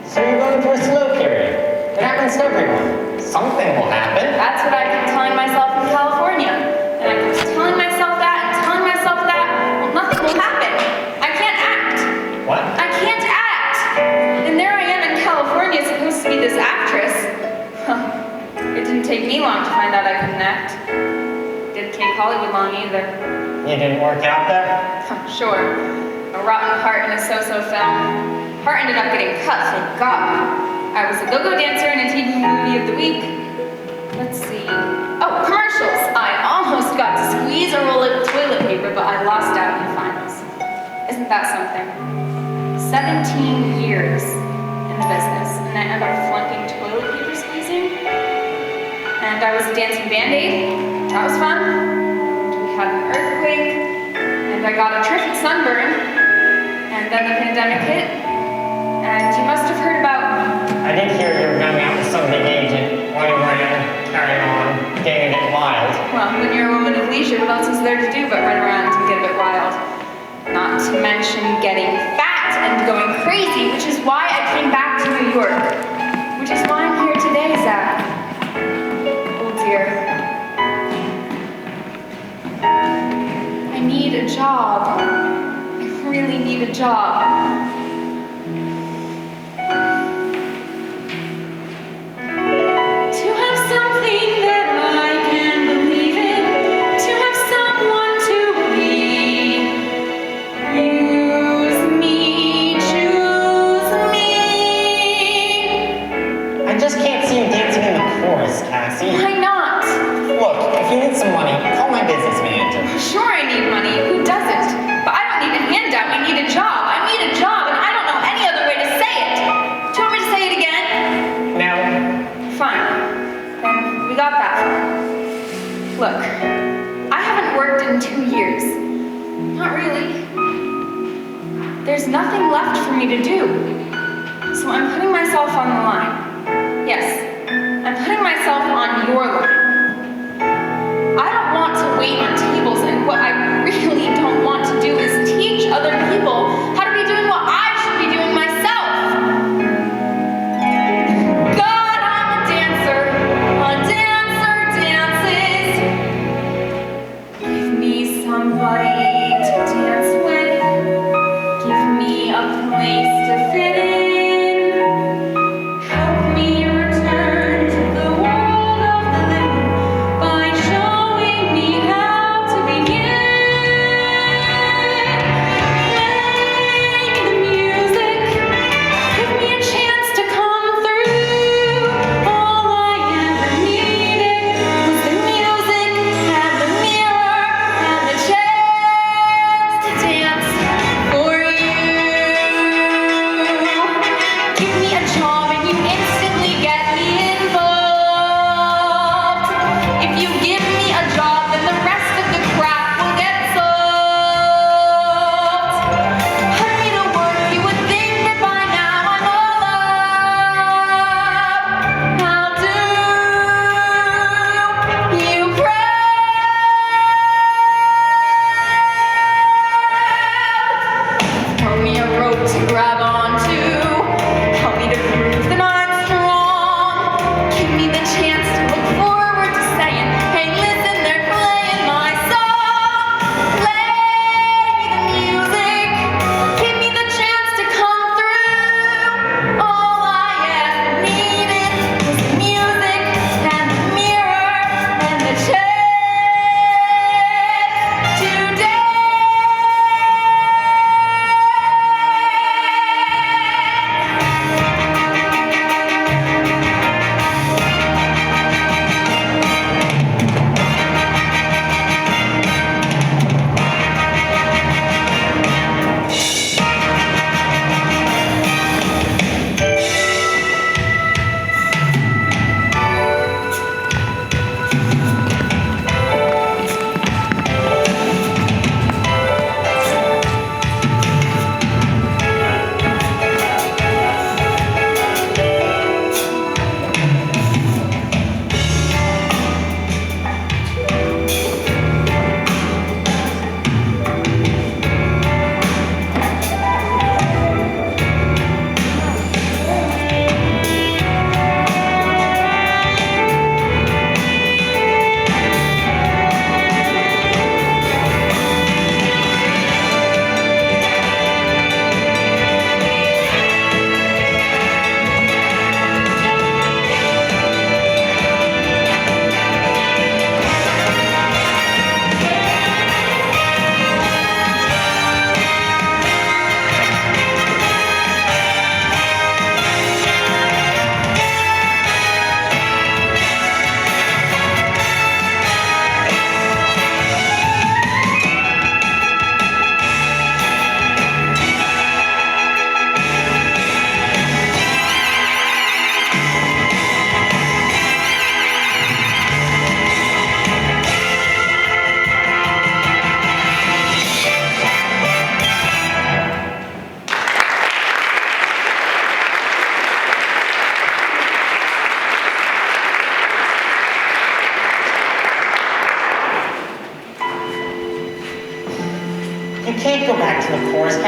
S2: So you're going through a slow period. It happens to everyone. Something will happen.
S7: That's what I kept telling myself in California. And I kept telling myself that and telling myself that. Well, nothing will happen. I can't act.
S2: What?
S7: I can't act. And there I am in California, supposed to be this actress. It didn't take me long to find out I couldn't act. Didn't take Hollywood long either.
S2: You didn't work out there?
S7: Sure. A rotten part in a so-so film. Part ended up getting cut, thank God. I was a go-go dancer in a TV movie of the week. Let's see. Oh, commercials! I almost got to squeeze a roll of toilet paper, but I lost out in the finals. Isn't that something? 17 years in the business, and I ended up flunking toilet paper squeezing. And I was a dancing Band-Aid. That was fun. We had an earthquake, and I got a terrific sunburn. And then the pandemic hit, and you must have heard about...
S2: I did hear you were going out with some big agent, running around, carrying on, getting a bit wild.
S7: Well, when you're a woman of leisure, what else is there to do but run around and get a bit wild? Not
S6: to mention getting fat and going crazy, which is why I came back to New York. Which is why I'm here today, Zach. Oh dear. I need a job. I really need a job. To have something that I can believe in, to have someone to believe. Use me, choose me.
S2: I just can't see you dancing in the chorus, Cassie.
S6: Why not?
S2: Look, if you need some money, call my business manager.
S6: Sure, I need money. Who doesn't? But I don't need a handout. I need a job. I need a job, and I don't know any other way to say it. Do you want me to say it again?
S2: No.
S6: Fine. Then we got that far. Look, I haven't worked in 2 years. Not really. There's nothing left for me to do. So I'm putting myself on the line. Yes, I'm putting myself on your line. I don't want to wait on tables, and what I really don't want to do is teach other people how to be doing what I should be doing myself. God, I'm a dancer. A dancer dances. Give me somebody to dance with. Give me a place to fit in. Help me return to the world of the living.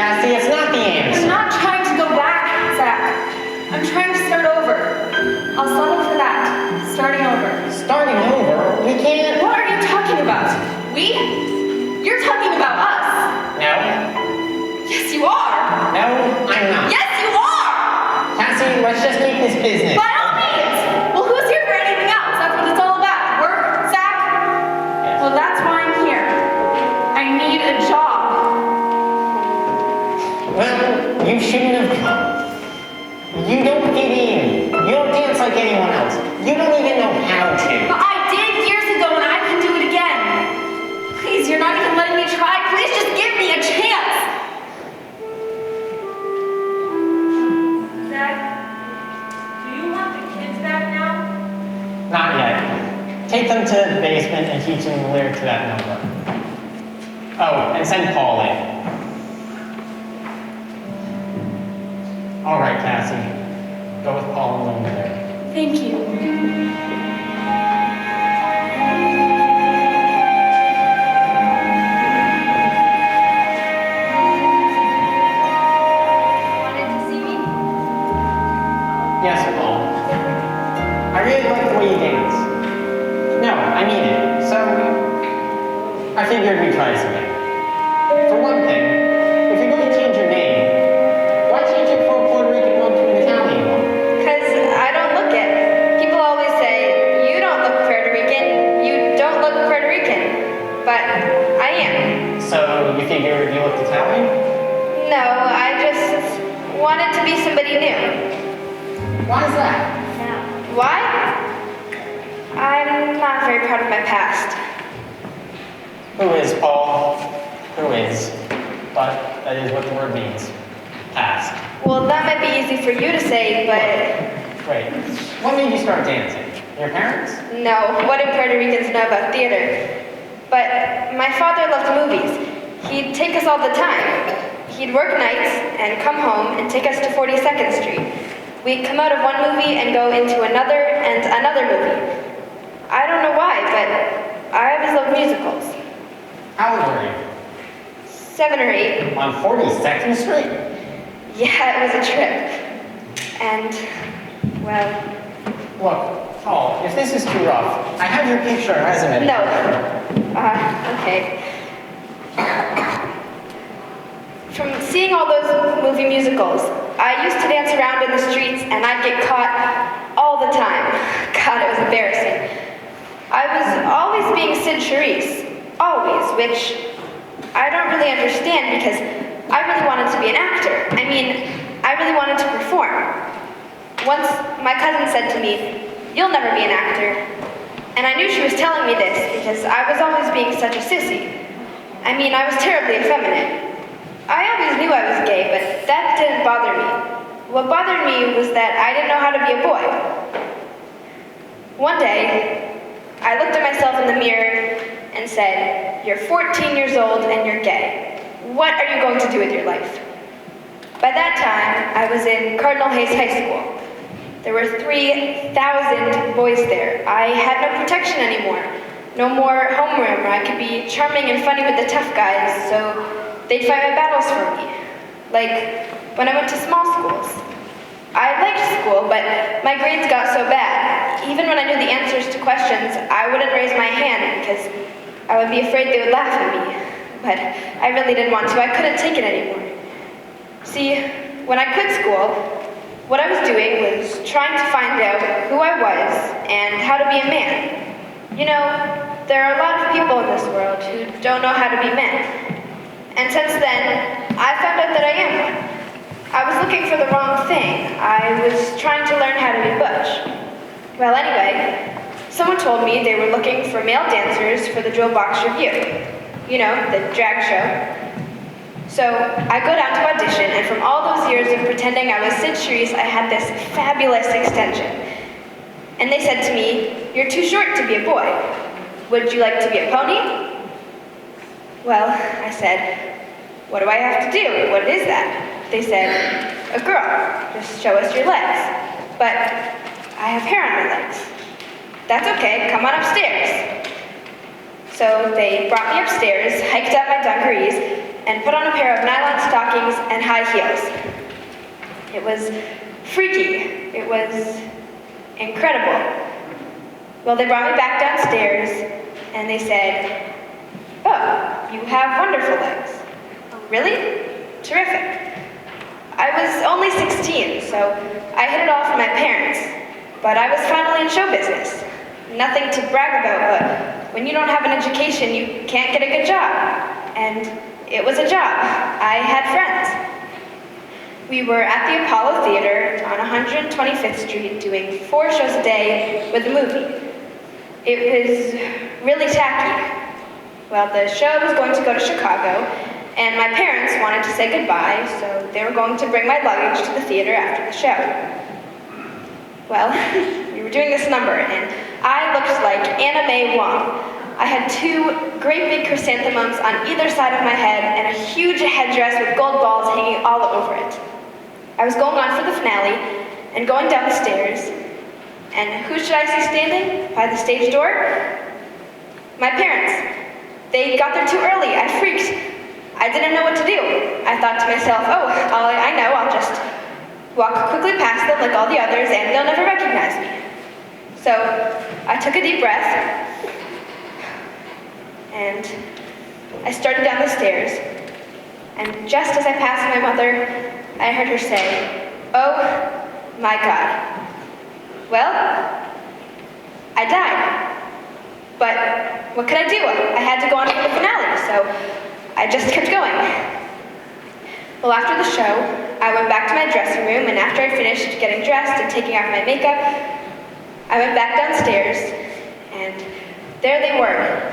S2: Cassie, it's not the
S6: I'm
S2: answer.
S6: not trying to go back, Zach. I'm trying to start over. I'll settle for that. Starting over.
S2: Starting over? We can't.
S6: What are you talking about? We? You're talking about us.
S2: No.
S6: Yes, you are.
S2: No, I'm not.
S6: Yes, you are.
S2: Cassie, let's just keep this business.
S6: By all means. Well, who's here for anything else? That's what it's all about. Work, Zach? Well, that's why I'm here. I need a job.
S2: Well, you shouldn't have come. You don't fit in. You don't dance like anyone else. You don't even know how to.
S6: But I did years ago and I can do it again. Please, you're not even letting me try. Please just give me a chance.
S5: Zach, do you want the kids back now?
S2: Not yet. Take them to the basement and teach them the lyric to that number. Oh, and send Paul in. All right, Cassie. Go with Paul and Linda there.
S6: Thank you.
S7: Wanted to see me?
S2: Yes, Paul. I really like the way you dance. No, I mean it. So, I figured we'd try something. For one thing, if you're going to change your name, why change it from a Puerto Rican one to an Italian one?
S7: Because I don't look it. People always say, you don't look Puerto Rican, you don't look Puerto Rican. But I am.
S2: So, you figured you looked Italian?
S7: No, I just wanted to be somebody new.
S2: Why is that?
S7: Why? I'm not very proud of my past.
S2: Who is, Paul? Who is? But that is what the word means. Past.
S7: Well, that might be easy for you to say, but
S2: Wait, what made you start dancing? Your parents?
S7: no, what do Puerto Ricans know about theater? But my father loved movies. He'd take us all the time. He'd work nights and come home and take us to 42nd Street. We'd come out of one movie and go into another and another movie. I don't know why, but I always loved musicals.
S2: How old were you?
S7: 7 or 8.
S2: On 42nd Street?
S7: Yeah, it was a trip. And, well,
S2: Look, Paul, if this is too rough, I have your picture and resume.
S7: no. Okay. From seeing all those movie musicals, I used to dance around in the streets and I'd get caught all the time. God, it was embarrassing. I was always being Sid Charisse. Always, which I don't really understand because I really wanted to be an actor. I mean, I really wanted to perform. Once my cousin said to me, "You'll never be an actor." And I knew she was telling me this because I was always being such a sissy. I mean, I was terribly effeminate. I always knew I was gay, but that didn't bother me. What bothered me was that I didn't know how to be a boy. One day, I looked at myself in the mirror and said, "You're 14 years old and you're gay. What are you going to do with your life?" By that time, I was in Cardinal Hayes High School. There were 3,000 boys there. I had no protection anymore. No more homeroom where I could be charming and funny with the tough guys, so they'd fight my battles for me. Like when I went to small schools. I liked school, but my grades got so bad. Even when I knew the answers to questions, I wouldn't raise my hand because I would be afraid they would laugh at me. But I really didn't want to. I couldn't take it anymore. See, when I quit school, what I was doing was trying to find out who I was and how to be a man. You know, there are a lot of people in this world who don't know how to be men. And since then, I found out that I am one. I was looking for the wrong thing. I was trying to learn how to be butch. Well, anyway, someone told me they were looking for male dancers for the Joe Box Revue. You know, the drag show. So I go down to audition, and from all those years of pretending I was Sid Charisse, I had this fabulous extension. And they said to me, "You're too short to be a boy. Would you like to be a pony?" Well, I said, "What do I have to do? What is that?" They said, "A girl, just show us your legs." But I have hair on my legs. That's okay, come on upstairs. So they brought me upstairs, hiked up my dungarees,
S6: and put on a pair of nylon stockings and high heels. It was freaky. It was incredible. Well, they brought me back downstairs, and they said, "Oh, you have wonderful legs." "Oh, really? Terrific." I was only 16, so I hid it all from my parents, but I was finally in show business. Nothing to brag about, but when you don't have an education, you can't get a good job. And it was a job. I had friends. We were at the Apollo Theater on 125th Street doing 4 shows a day with a movie. It was really tacky. Well, the show was going to go to Chicago, and my parents wanted to say goodbye, so they were going to bring my luggage to the theater after the show. Well, we were doing this number, and I looked like Anna Mae Wong. I had 2 great big chrysanthemums on either side of my head and a huge headdress with gold balls hanging all over it. I was going on for the finale and going down the stairs, and who should I see standing by the stage door? My parents. They got there too early. I freaked. I didn't know what to do. I thought to myself, oh, I know, I'll just walk quickly past them like all the others and they'll never recognize me. So I took a deep breath and I started down the stairs. And just as I passed my mother, I heard her say, "Oh my God." Well, I died. But what could I do? I had to go on for the finale, so I just kept going. Well, after the show, I went back to my dressing room, and after I finished getting dressed and taking off my makeup, I went back downstairs, and there they were,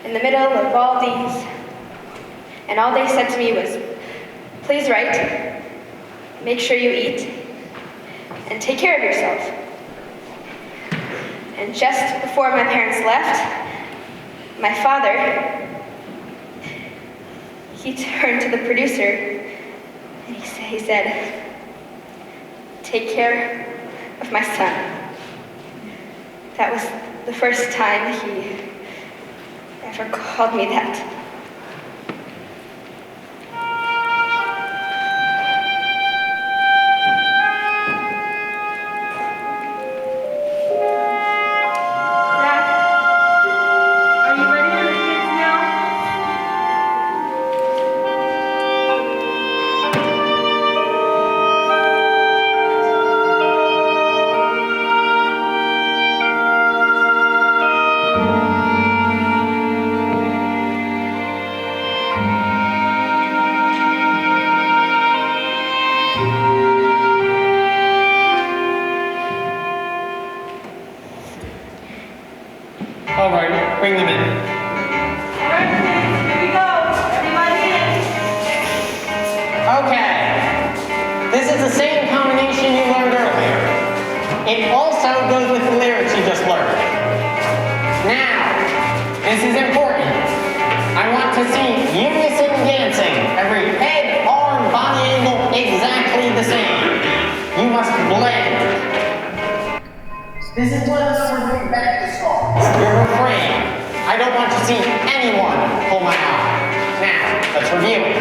S6: in the middle of all these, and all they said to me was, "Please write, make sure you eat, and take care of yourself." And just before my parents left, my father, he turned to the producer and he said, "Take care of my son." That was the first time he ever called me that.
S2: All right, bring them in.
S1: All right, kids, here we go. Everybody in.
S2: Okay. This is the same combination you learned earlier. It also goes with the lyrics you just learned. Now, this is important. I want to see unison dancing. Every head, arm, body angle exactly the same. You must blend. This is what we're doing back to song. Your refrain. I don't want to see anyone pull my eye. Now, let's review it.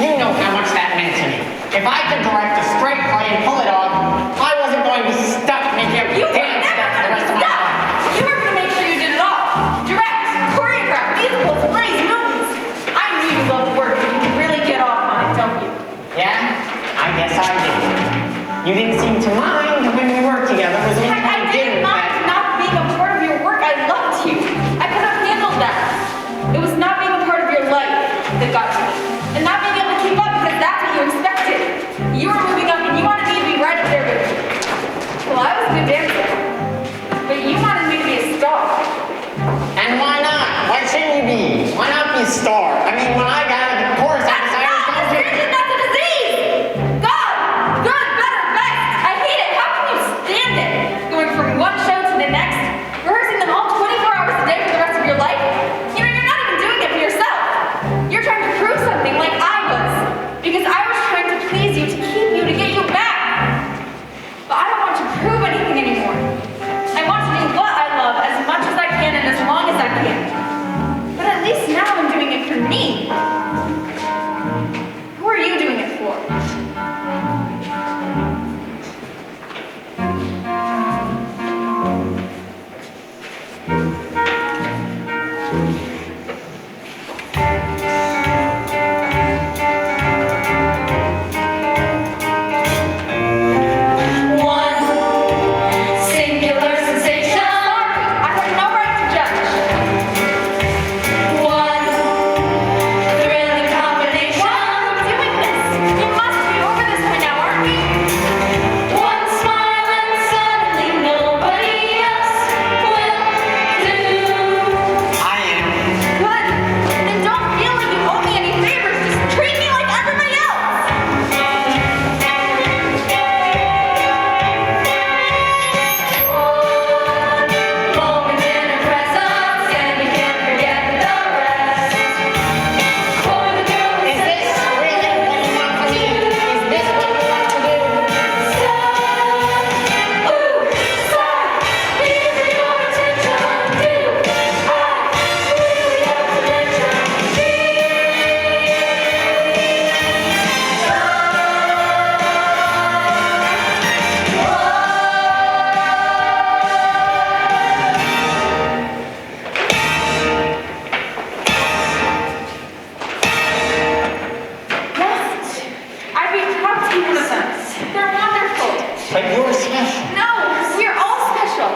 S2: you know how much that meant to me. If I could direct a straight play and pull it off, I wasn't going to be stuck making every
S6: You were
S2: dance
S6: never
S2: step for the
S6: gonna
S2: rest
S6: be
S2: of my
S6: stuck.
S2: life.
S6: You were gonna make sure you did it all. Direct, choreograph, musicals, plays, movies. I knew you loved work and you could really get off on it, don't you?
S2: Yeah, I guess I did. You didn't seem to mind when we worked together. Was the only
S6: I
S2: time you
S6: didn't mind not being a part of your work. I loved you. I could have handled that. It was not being a part of your life that got to me. And not being able to keep up because that's what you expected. You were moving up and you wanted me to be right up there with you. Well, I was a good dancer. But you wanted me to be a star.
S2: And why not? Why shouldn't you be? Why not be a star? I mean, when I got out of the chorus, I
S6: That's
S2: decided I was
S6: not
S2: going to...
S6: that's a disease! God! Good, better, best! I hate it! How can you stand it? Going from one show to the next, rehearsing them all 24 hours a day for the rest of your life? You know, you're not even doing it for yourself. You're trying to prove something like I was. Because I was trying to please you, to keep you, to get you back. But I don't want to prove anything anymore. I want to do what I love as much as I can and as long as I can. But at least now I'm doing it for me. Who are you doing it for?
S7: One singular sensation.
S6: I have no right to judge.
S7: One thrilling combination.
S6: Why are we doing this? We must be over this by now, aren't we?
S7: One smile and suddenly nobody else will do.
S2: I am.
S6: Good. Then don't feel like you owe me any favors. Just treat me like everybody else.
S7: Moment in her presence, and you can't forget the rest. For the girl who
S2: Is this
S7: says
S2: really what you want from me? Is this what you want to do?
S7: ooh, sigh, need for your attention, do I really have to mention
S6: Yes. I'd be proud to be one of them. They're wonderful.
S2: But you're special.
S6: No, we're all special.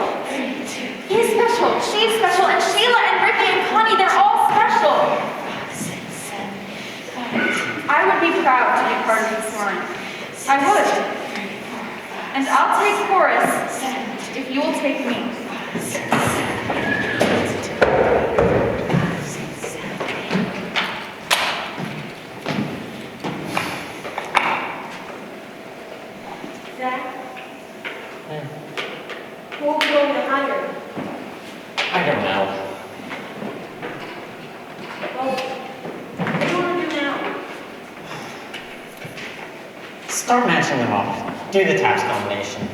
S6: He's special, she's special, and Sheila and Ricky and Connie, they're all special. I would be proud to be part of this line. I would. And I'll take Horace if you will take me. Zach, who are we going to hire?
S2: I don't know.
S6: Well, what do you want to do now?
S2: Start matching them up. Do the taps combination.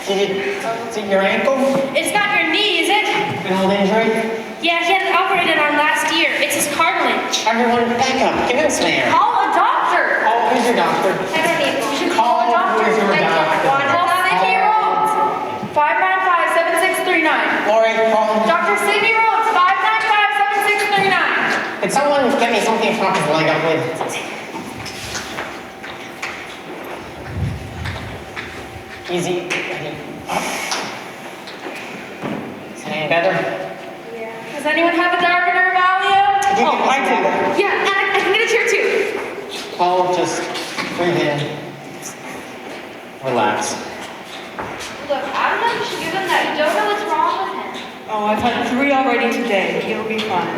S2: Is it your ankle?
S6: It's not your knee, is it?
S2: An old injury?
S6: Yeah, he had it operated on last year. It's his cartilage.
S2: Everyone, back up. Give him some air.
S6: Call a doctor.
S2: Oh, who's your doctor?
S6: I don't need one. You should
S2: Call
S6: call a doctor.
S2: who's your doctor.
S4: Call Sydney Rhodes. 595-7639.
S2: Lori, call him.
S4: Dr. Sydney Rhodes. 595-7639.
S2: Can someone get me something to prop his leg up with? Easy. Ready. Up. Is it any better?
S4: Does anyone have a Darvin or Valium?
S2: Oh, I do.
S6: Yeah, and I can get a chair too.
S2: Paul, just breathe in. Relax.
S7: Look, I don't know if you should give him that. You don't know what's wrong with him.
S5: Oh, I've had 3 already today. He'll be fine.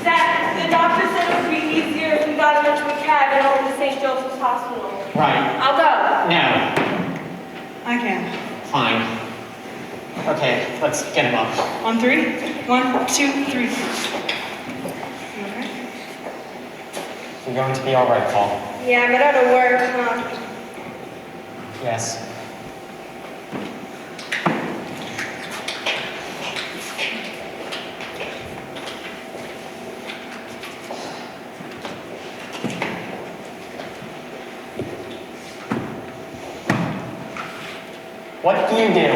S1: Zach, the doctor said it would be easier if we got him into a cab and over to St. Joseph's Hospital.
S2: Right.
S1: I'll go.
S2: No.
S5: I can.
S2: Fine. Okay, let's get him up.
S5: On 3? 1, 2, 3. You okay?
S2: You're going to be all right, Paul.
S1: Yeah, but out of work, huh?
S2: Yes. What do you do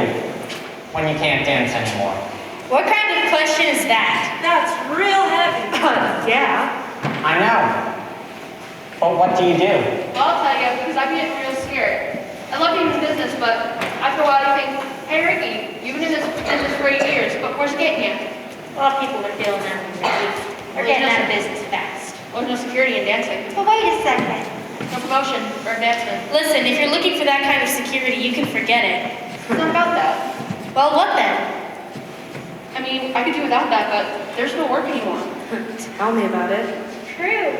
S2: when you can't dance anymore?
S6: What kind of question is that?
S1: That's real heavy.
S6: Yeah.
S2: I know. But what do you do?
S4: Well, I'll tell you, because I get real scared. I love being in business, but after a while you think, hey Ricky, you've been in this business for 8 years, but where's it getting you?
S6: A lot of people are feeling that one, Ricky. We're getting out of business fast.
S4: Well, there's no security in dancing.
S3: But wait a second.
S4: No promotion for advancement.
S6: Listen, if you're looking for that kind of security, you can forget it.
S4: It's not about that.
S6: Well, what then?
S4: I mean, I could do without that, but there's no work anymore.
S6: Tell me about it.
S3: True.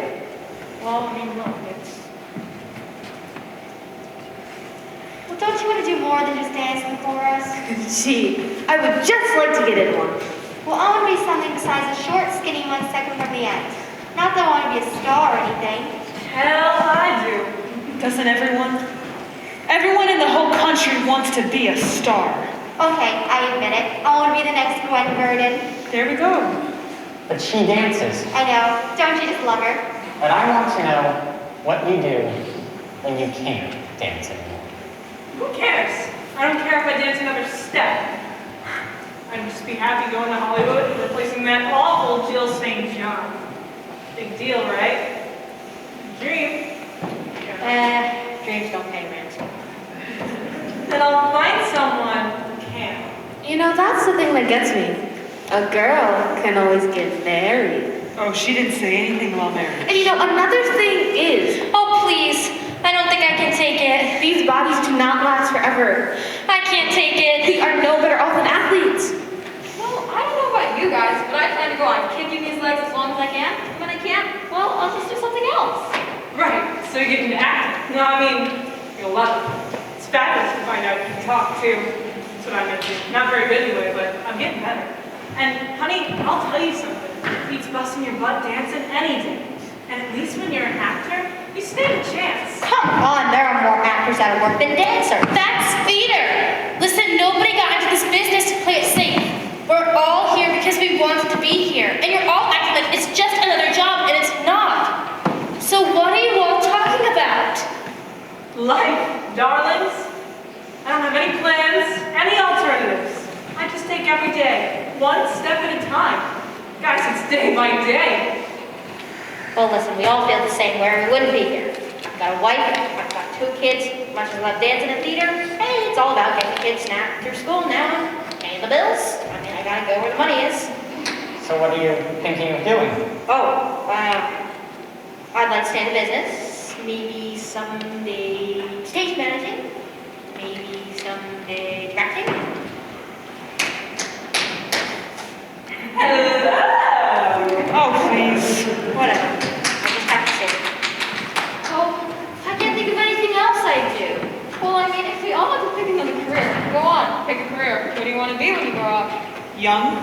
S4: Well, I mean, look, it's...
S3: Well, don't you want to do more than just dancing for us?
S6: Gee, I would just like to get in one.
S3: Well, I want to be something besides a short, skinny 1 second from the end. Not that I want to be a star or anything.
S1: Hell, I do.
S5: Doesn't everyone? Everyone in the whole country wants to be a star.
S3: Okay, I admit it. I want to be the next Gwen Verdon.
S5: There we go.
S2: But she dances.
S3: I know. Don't you just love her?
S2: But I want to know what you do when you can't dance anymore.
S5: Who cares? I don't care if I dance another step. I'd just be happy going to Hollywood and replacing that awful Jill St. John. Big deal, right? Dream.
S6: Dreams don't pay rent.
S5: Then I'll find someone who can.
S6: You know, that's the thing that gets me. A girl can always get married.
S5: Oh, she didn't say anything about marriage.
S6: And you know, another thing is,
S7: Oh, please. I don't think I can take it.
S6: these bodies do not last forever.
S7: I can't take
S6: We
S7: it.
S6: are no better off than athletes.
S4: Well, I don't know about you guys, but I plan to go on kicking these legs as long as I can. And when I can't, well, I'll just do something else.
S5: Right, so you get into acting. No, I mean, you'll love it. It's fabulous to find out you can talk too. That's what I meant to. Not very good anyway, but I'm getting better. And honey, I'll tell you something. It beats busting your butt dancing any day. And at least when you're an actor, you stand a chance.
S3: Come on, there are more actors out of work than dancers.
S7: That's theater. Listen, nobody got into this business to play it safe. We're all here because we wanted to be here. And you're all acting like it's just another job, and it's not. So what are you all talking about?
S5: Life, darlings. I don't have any plans, any alternatives. I just take every day, one step at a time. Guys, it's day by day.
S3: Well, listen, we all feel the same way, or we wouldn't be here. I've got a wife, I've got 2 kids, much as I love dancing and theater. Hey, it's all about getting the kids snapped through school now, paying the bills. I mean, I gotta go where the money is.
S2: So what are you thinking of doing?
S3: Oh, I'd like to stay in the business. Maybe someday stage managing. Maybe someday directing.
S5: Hello. Oh, please.
S3: Whatever. I just have to say.
S4: Oh, I can't think of anything else I'd do. Well, I mean, if we all had to pick another career, go on, pick a career. What do you want to be when you grow up?
S5: Young?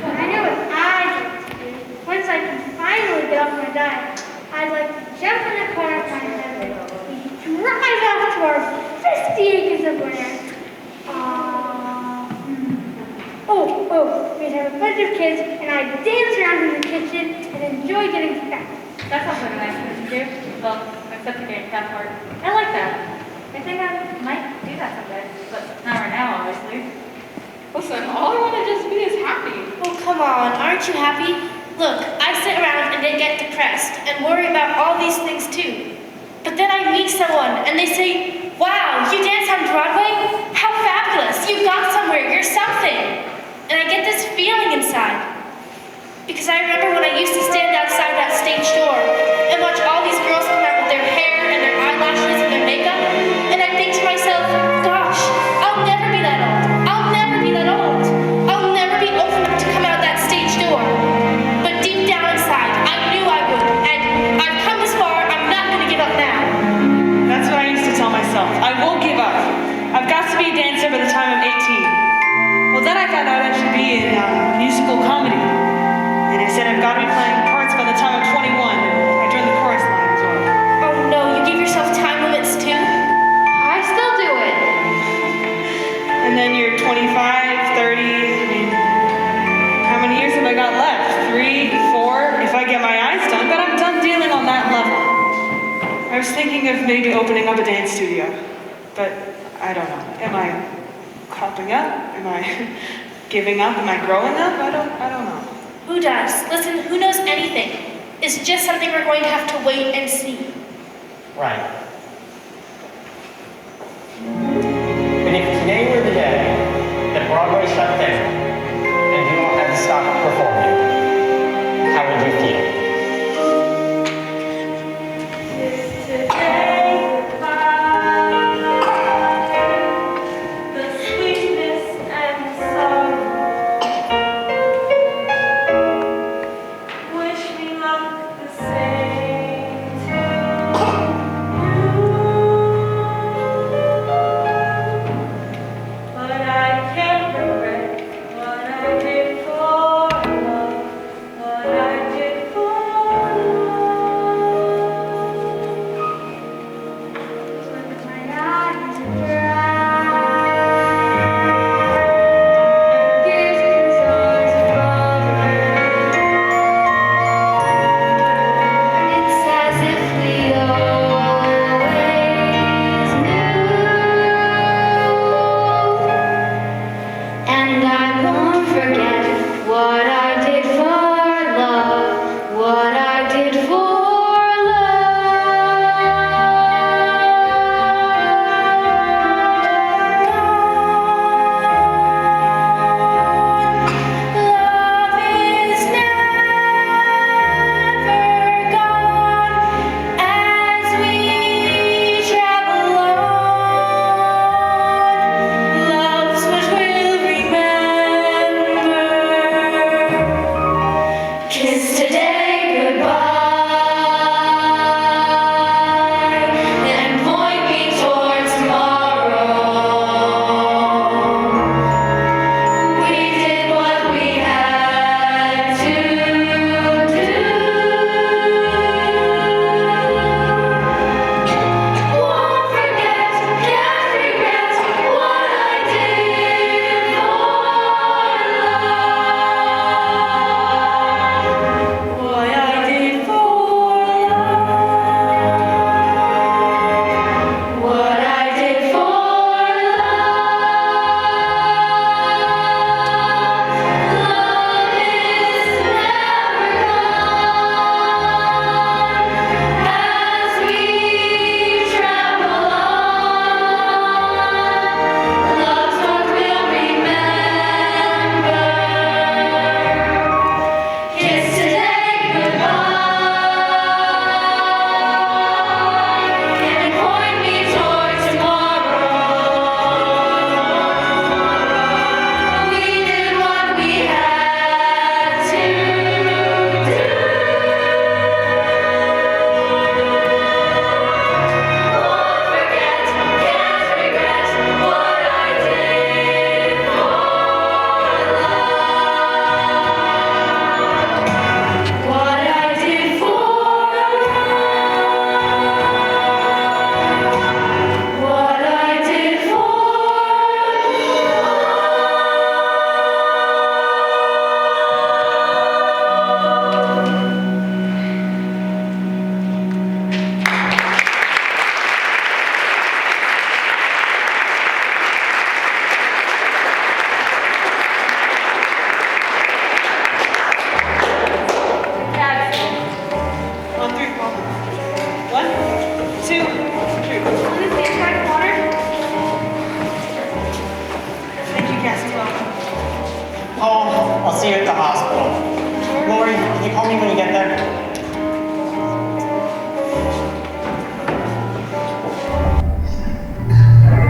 S3: I know what I'd like to do. Once I can finally get off my diet, I'd like to jump in the car with my husband. We drive out to our 50 acres of I'd dance around in the kitchen and enjoy getting fat.
S4: That sounds like a nice thing to do. Well, except the getting fat part. I like that. I think I might do that someday, but not right now, obviously. Listen, all I want to just be is happy.
S6: Oh, come on, aren't you happy? Look, I sit around and I get depressed and worry about all these things too. But then I meet someone and they say, wow, you dance on Broadway? How fabulous, you got somewhere, you're something. And I get this feeling inside. Because I remember when I used to stand outside that stage door and watch all these girls come out with their hair and their eyelashes and their makeup, and I think to myself, gosh, I'll never be that old. I'll never be that old. I'll never be old enough to come out that stage door. But deep down inside, I knew I would, and I've come this far, I'm not gonna give up now.
S1: That's what I used to tell myself. I won't give up. I've got to be a dancer by the time I'm 18. Well, then I found out I should be in musical comedy. And I said I've got to be playing parts by the time I'm 21. I joined the chorus line as well.
S6: Oh no, you give yourself time limits too?
S4: I still do it.
S1: And then you're 25, 30. I mean, how many years have I got left? 3, 4, if I get my eyes done. But I'm done dealing on that level. I was thinking of maybe opening up a dance studio. But I don't know. Am I copping up? Am I giving up? Am I growing up? I don't know.
S6: Who does? Listen, who knows anything? It's just something we're going to have to wait and see.
S2: Right. But if today were the day that Broadway shut down and you all had to stop performing, how would you feel?
S1: Wish me luck the same too.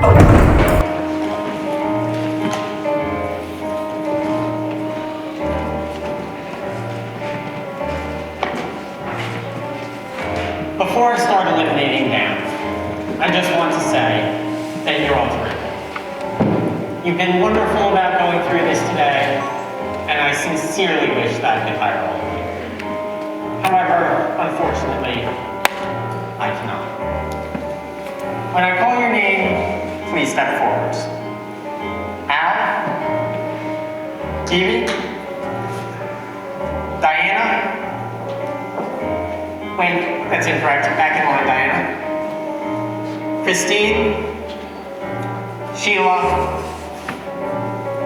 S2: Before I start eliminating down, I just want to say that you're all terrific. You've been wonderful about going through this today, and I sincerely wish that I could hire all of you. However, unfortunately, I cannot. When I call your name, please step forward. Al? Stevie? Diana? Wait, that's incorrect. Back in line, Diana. Christine? Sheila?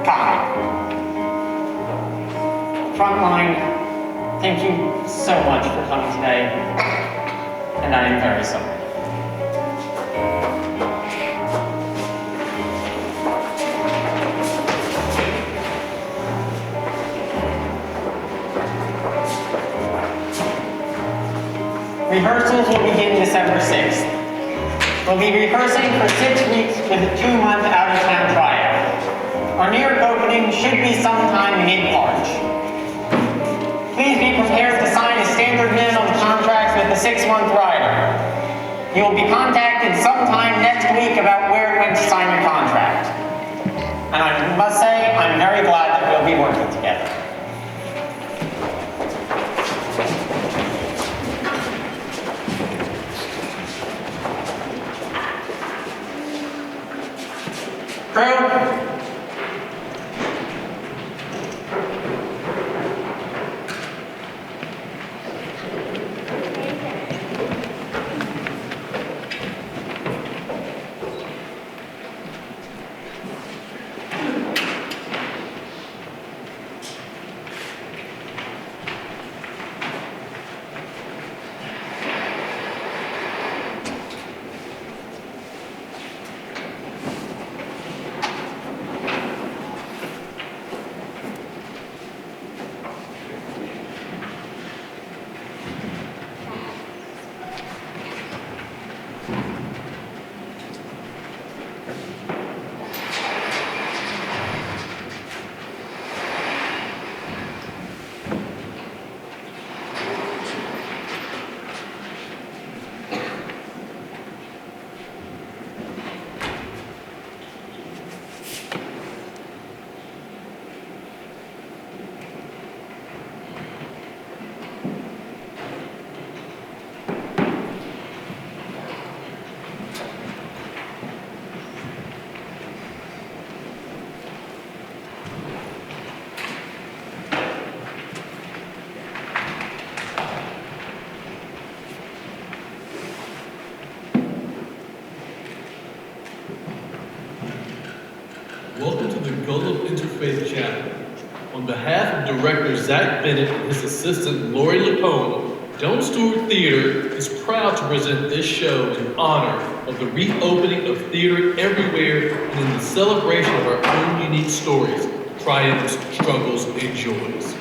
S2: Connie? Frontline, thank you so much for coming today, and I am very sorry. Rehearsals will begin December 6th. We'll be rehearsing for 6 weeks with a 2-month out-of-town tryout. Our New York opening should be sometime mid-March. Please be prepared to sign a standard minimum contract with the 6-month rider. You will be contacted sometime next week about where and when to sign your contract. And I must say, I'm very glad that we'll be working together. Crew?
S8: Welcome to the Gulliver Interfaith Chapel. On behalf of Director Zach Bennett and his assistant Lori Lapone, Joan Stewart Theater is proud to present this show in honor of the reopening of theater everywhere and in the celebration of our own unique stories, triumphs, struggles, and joys.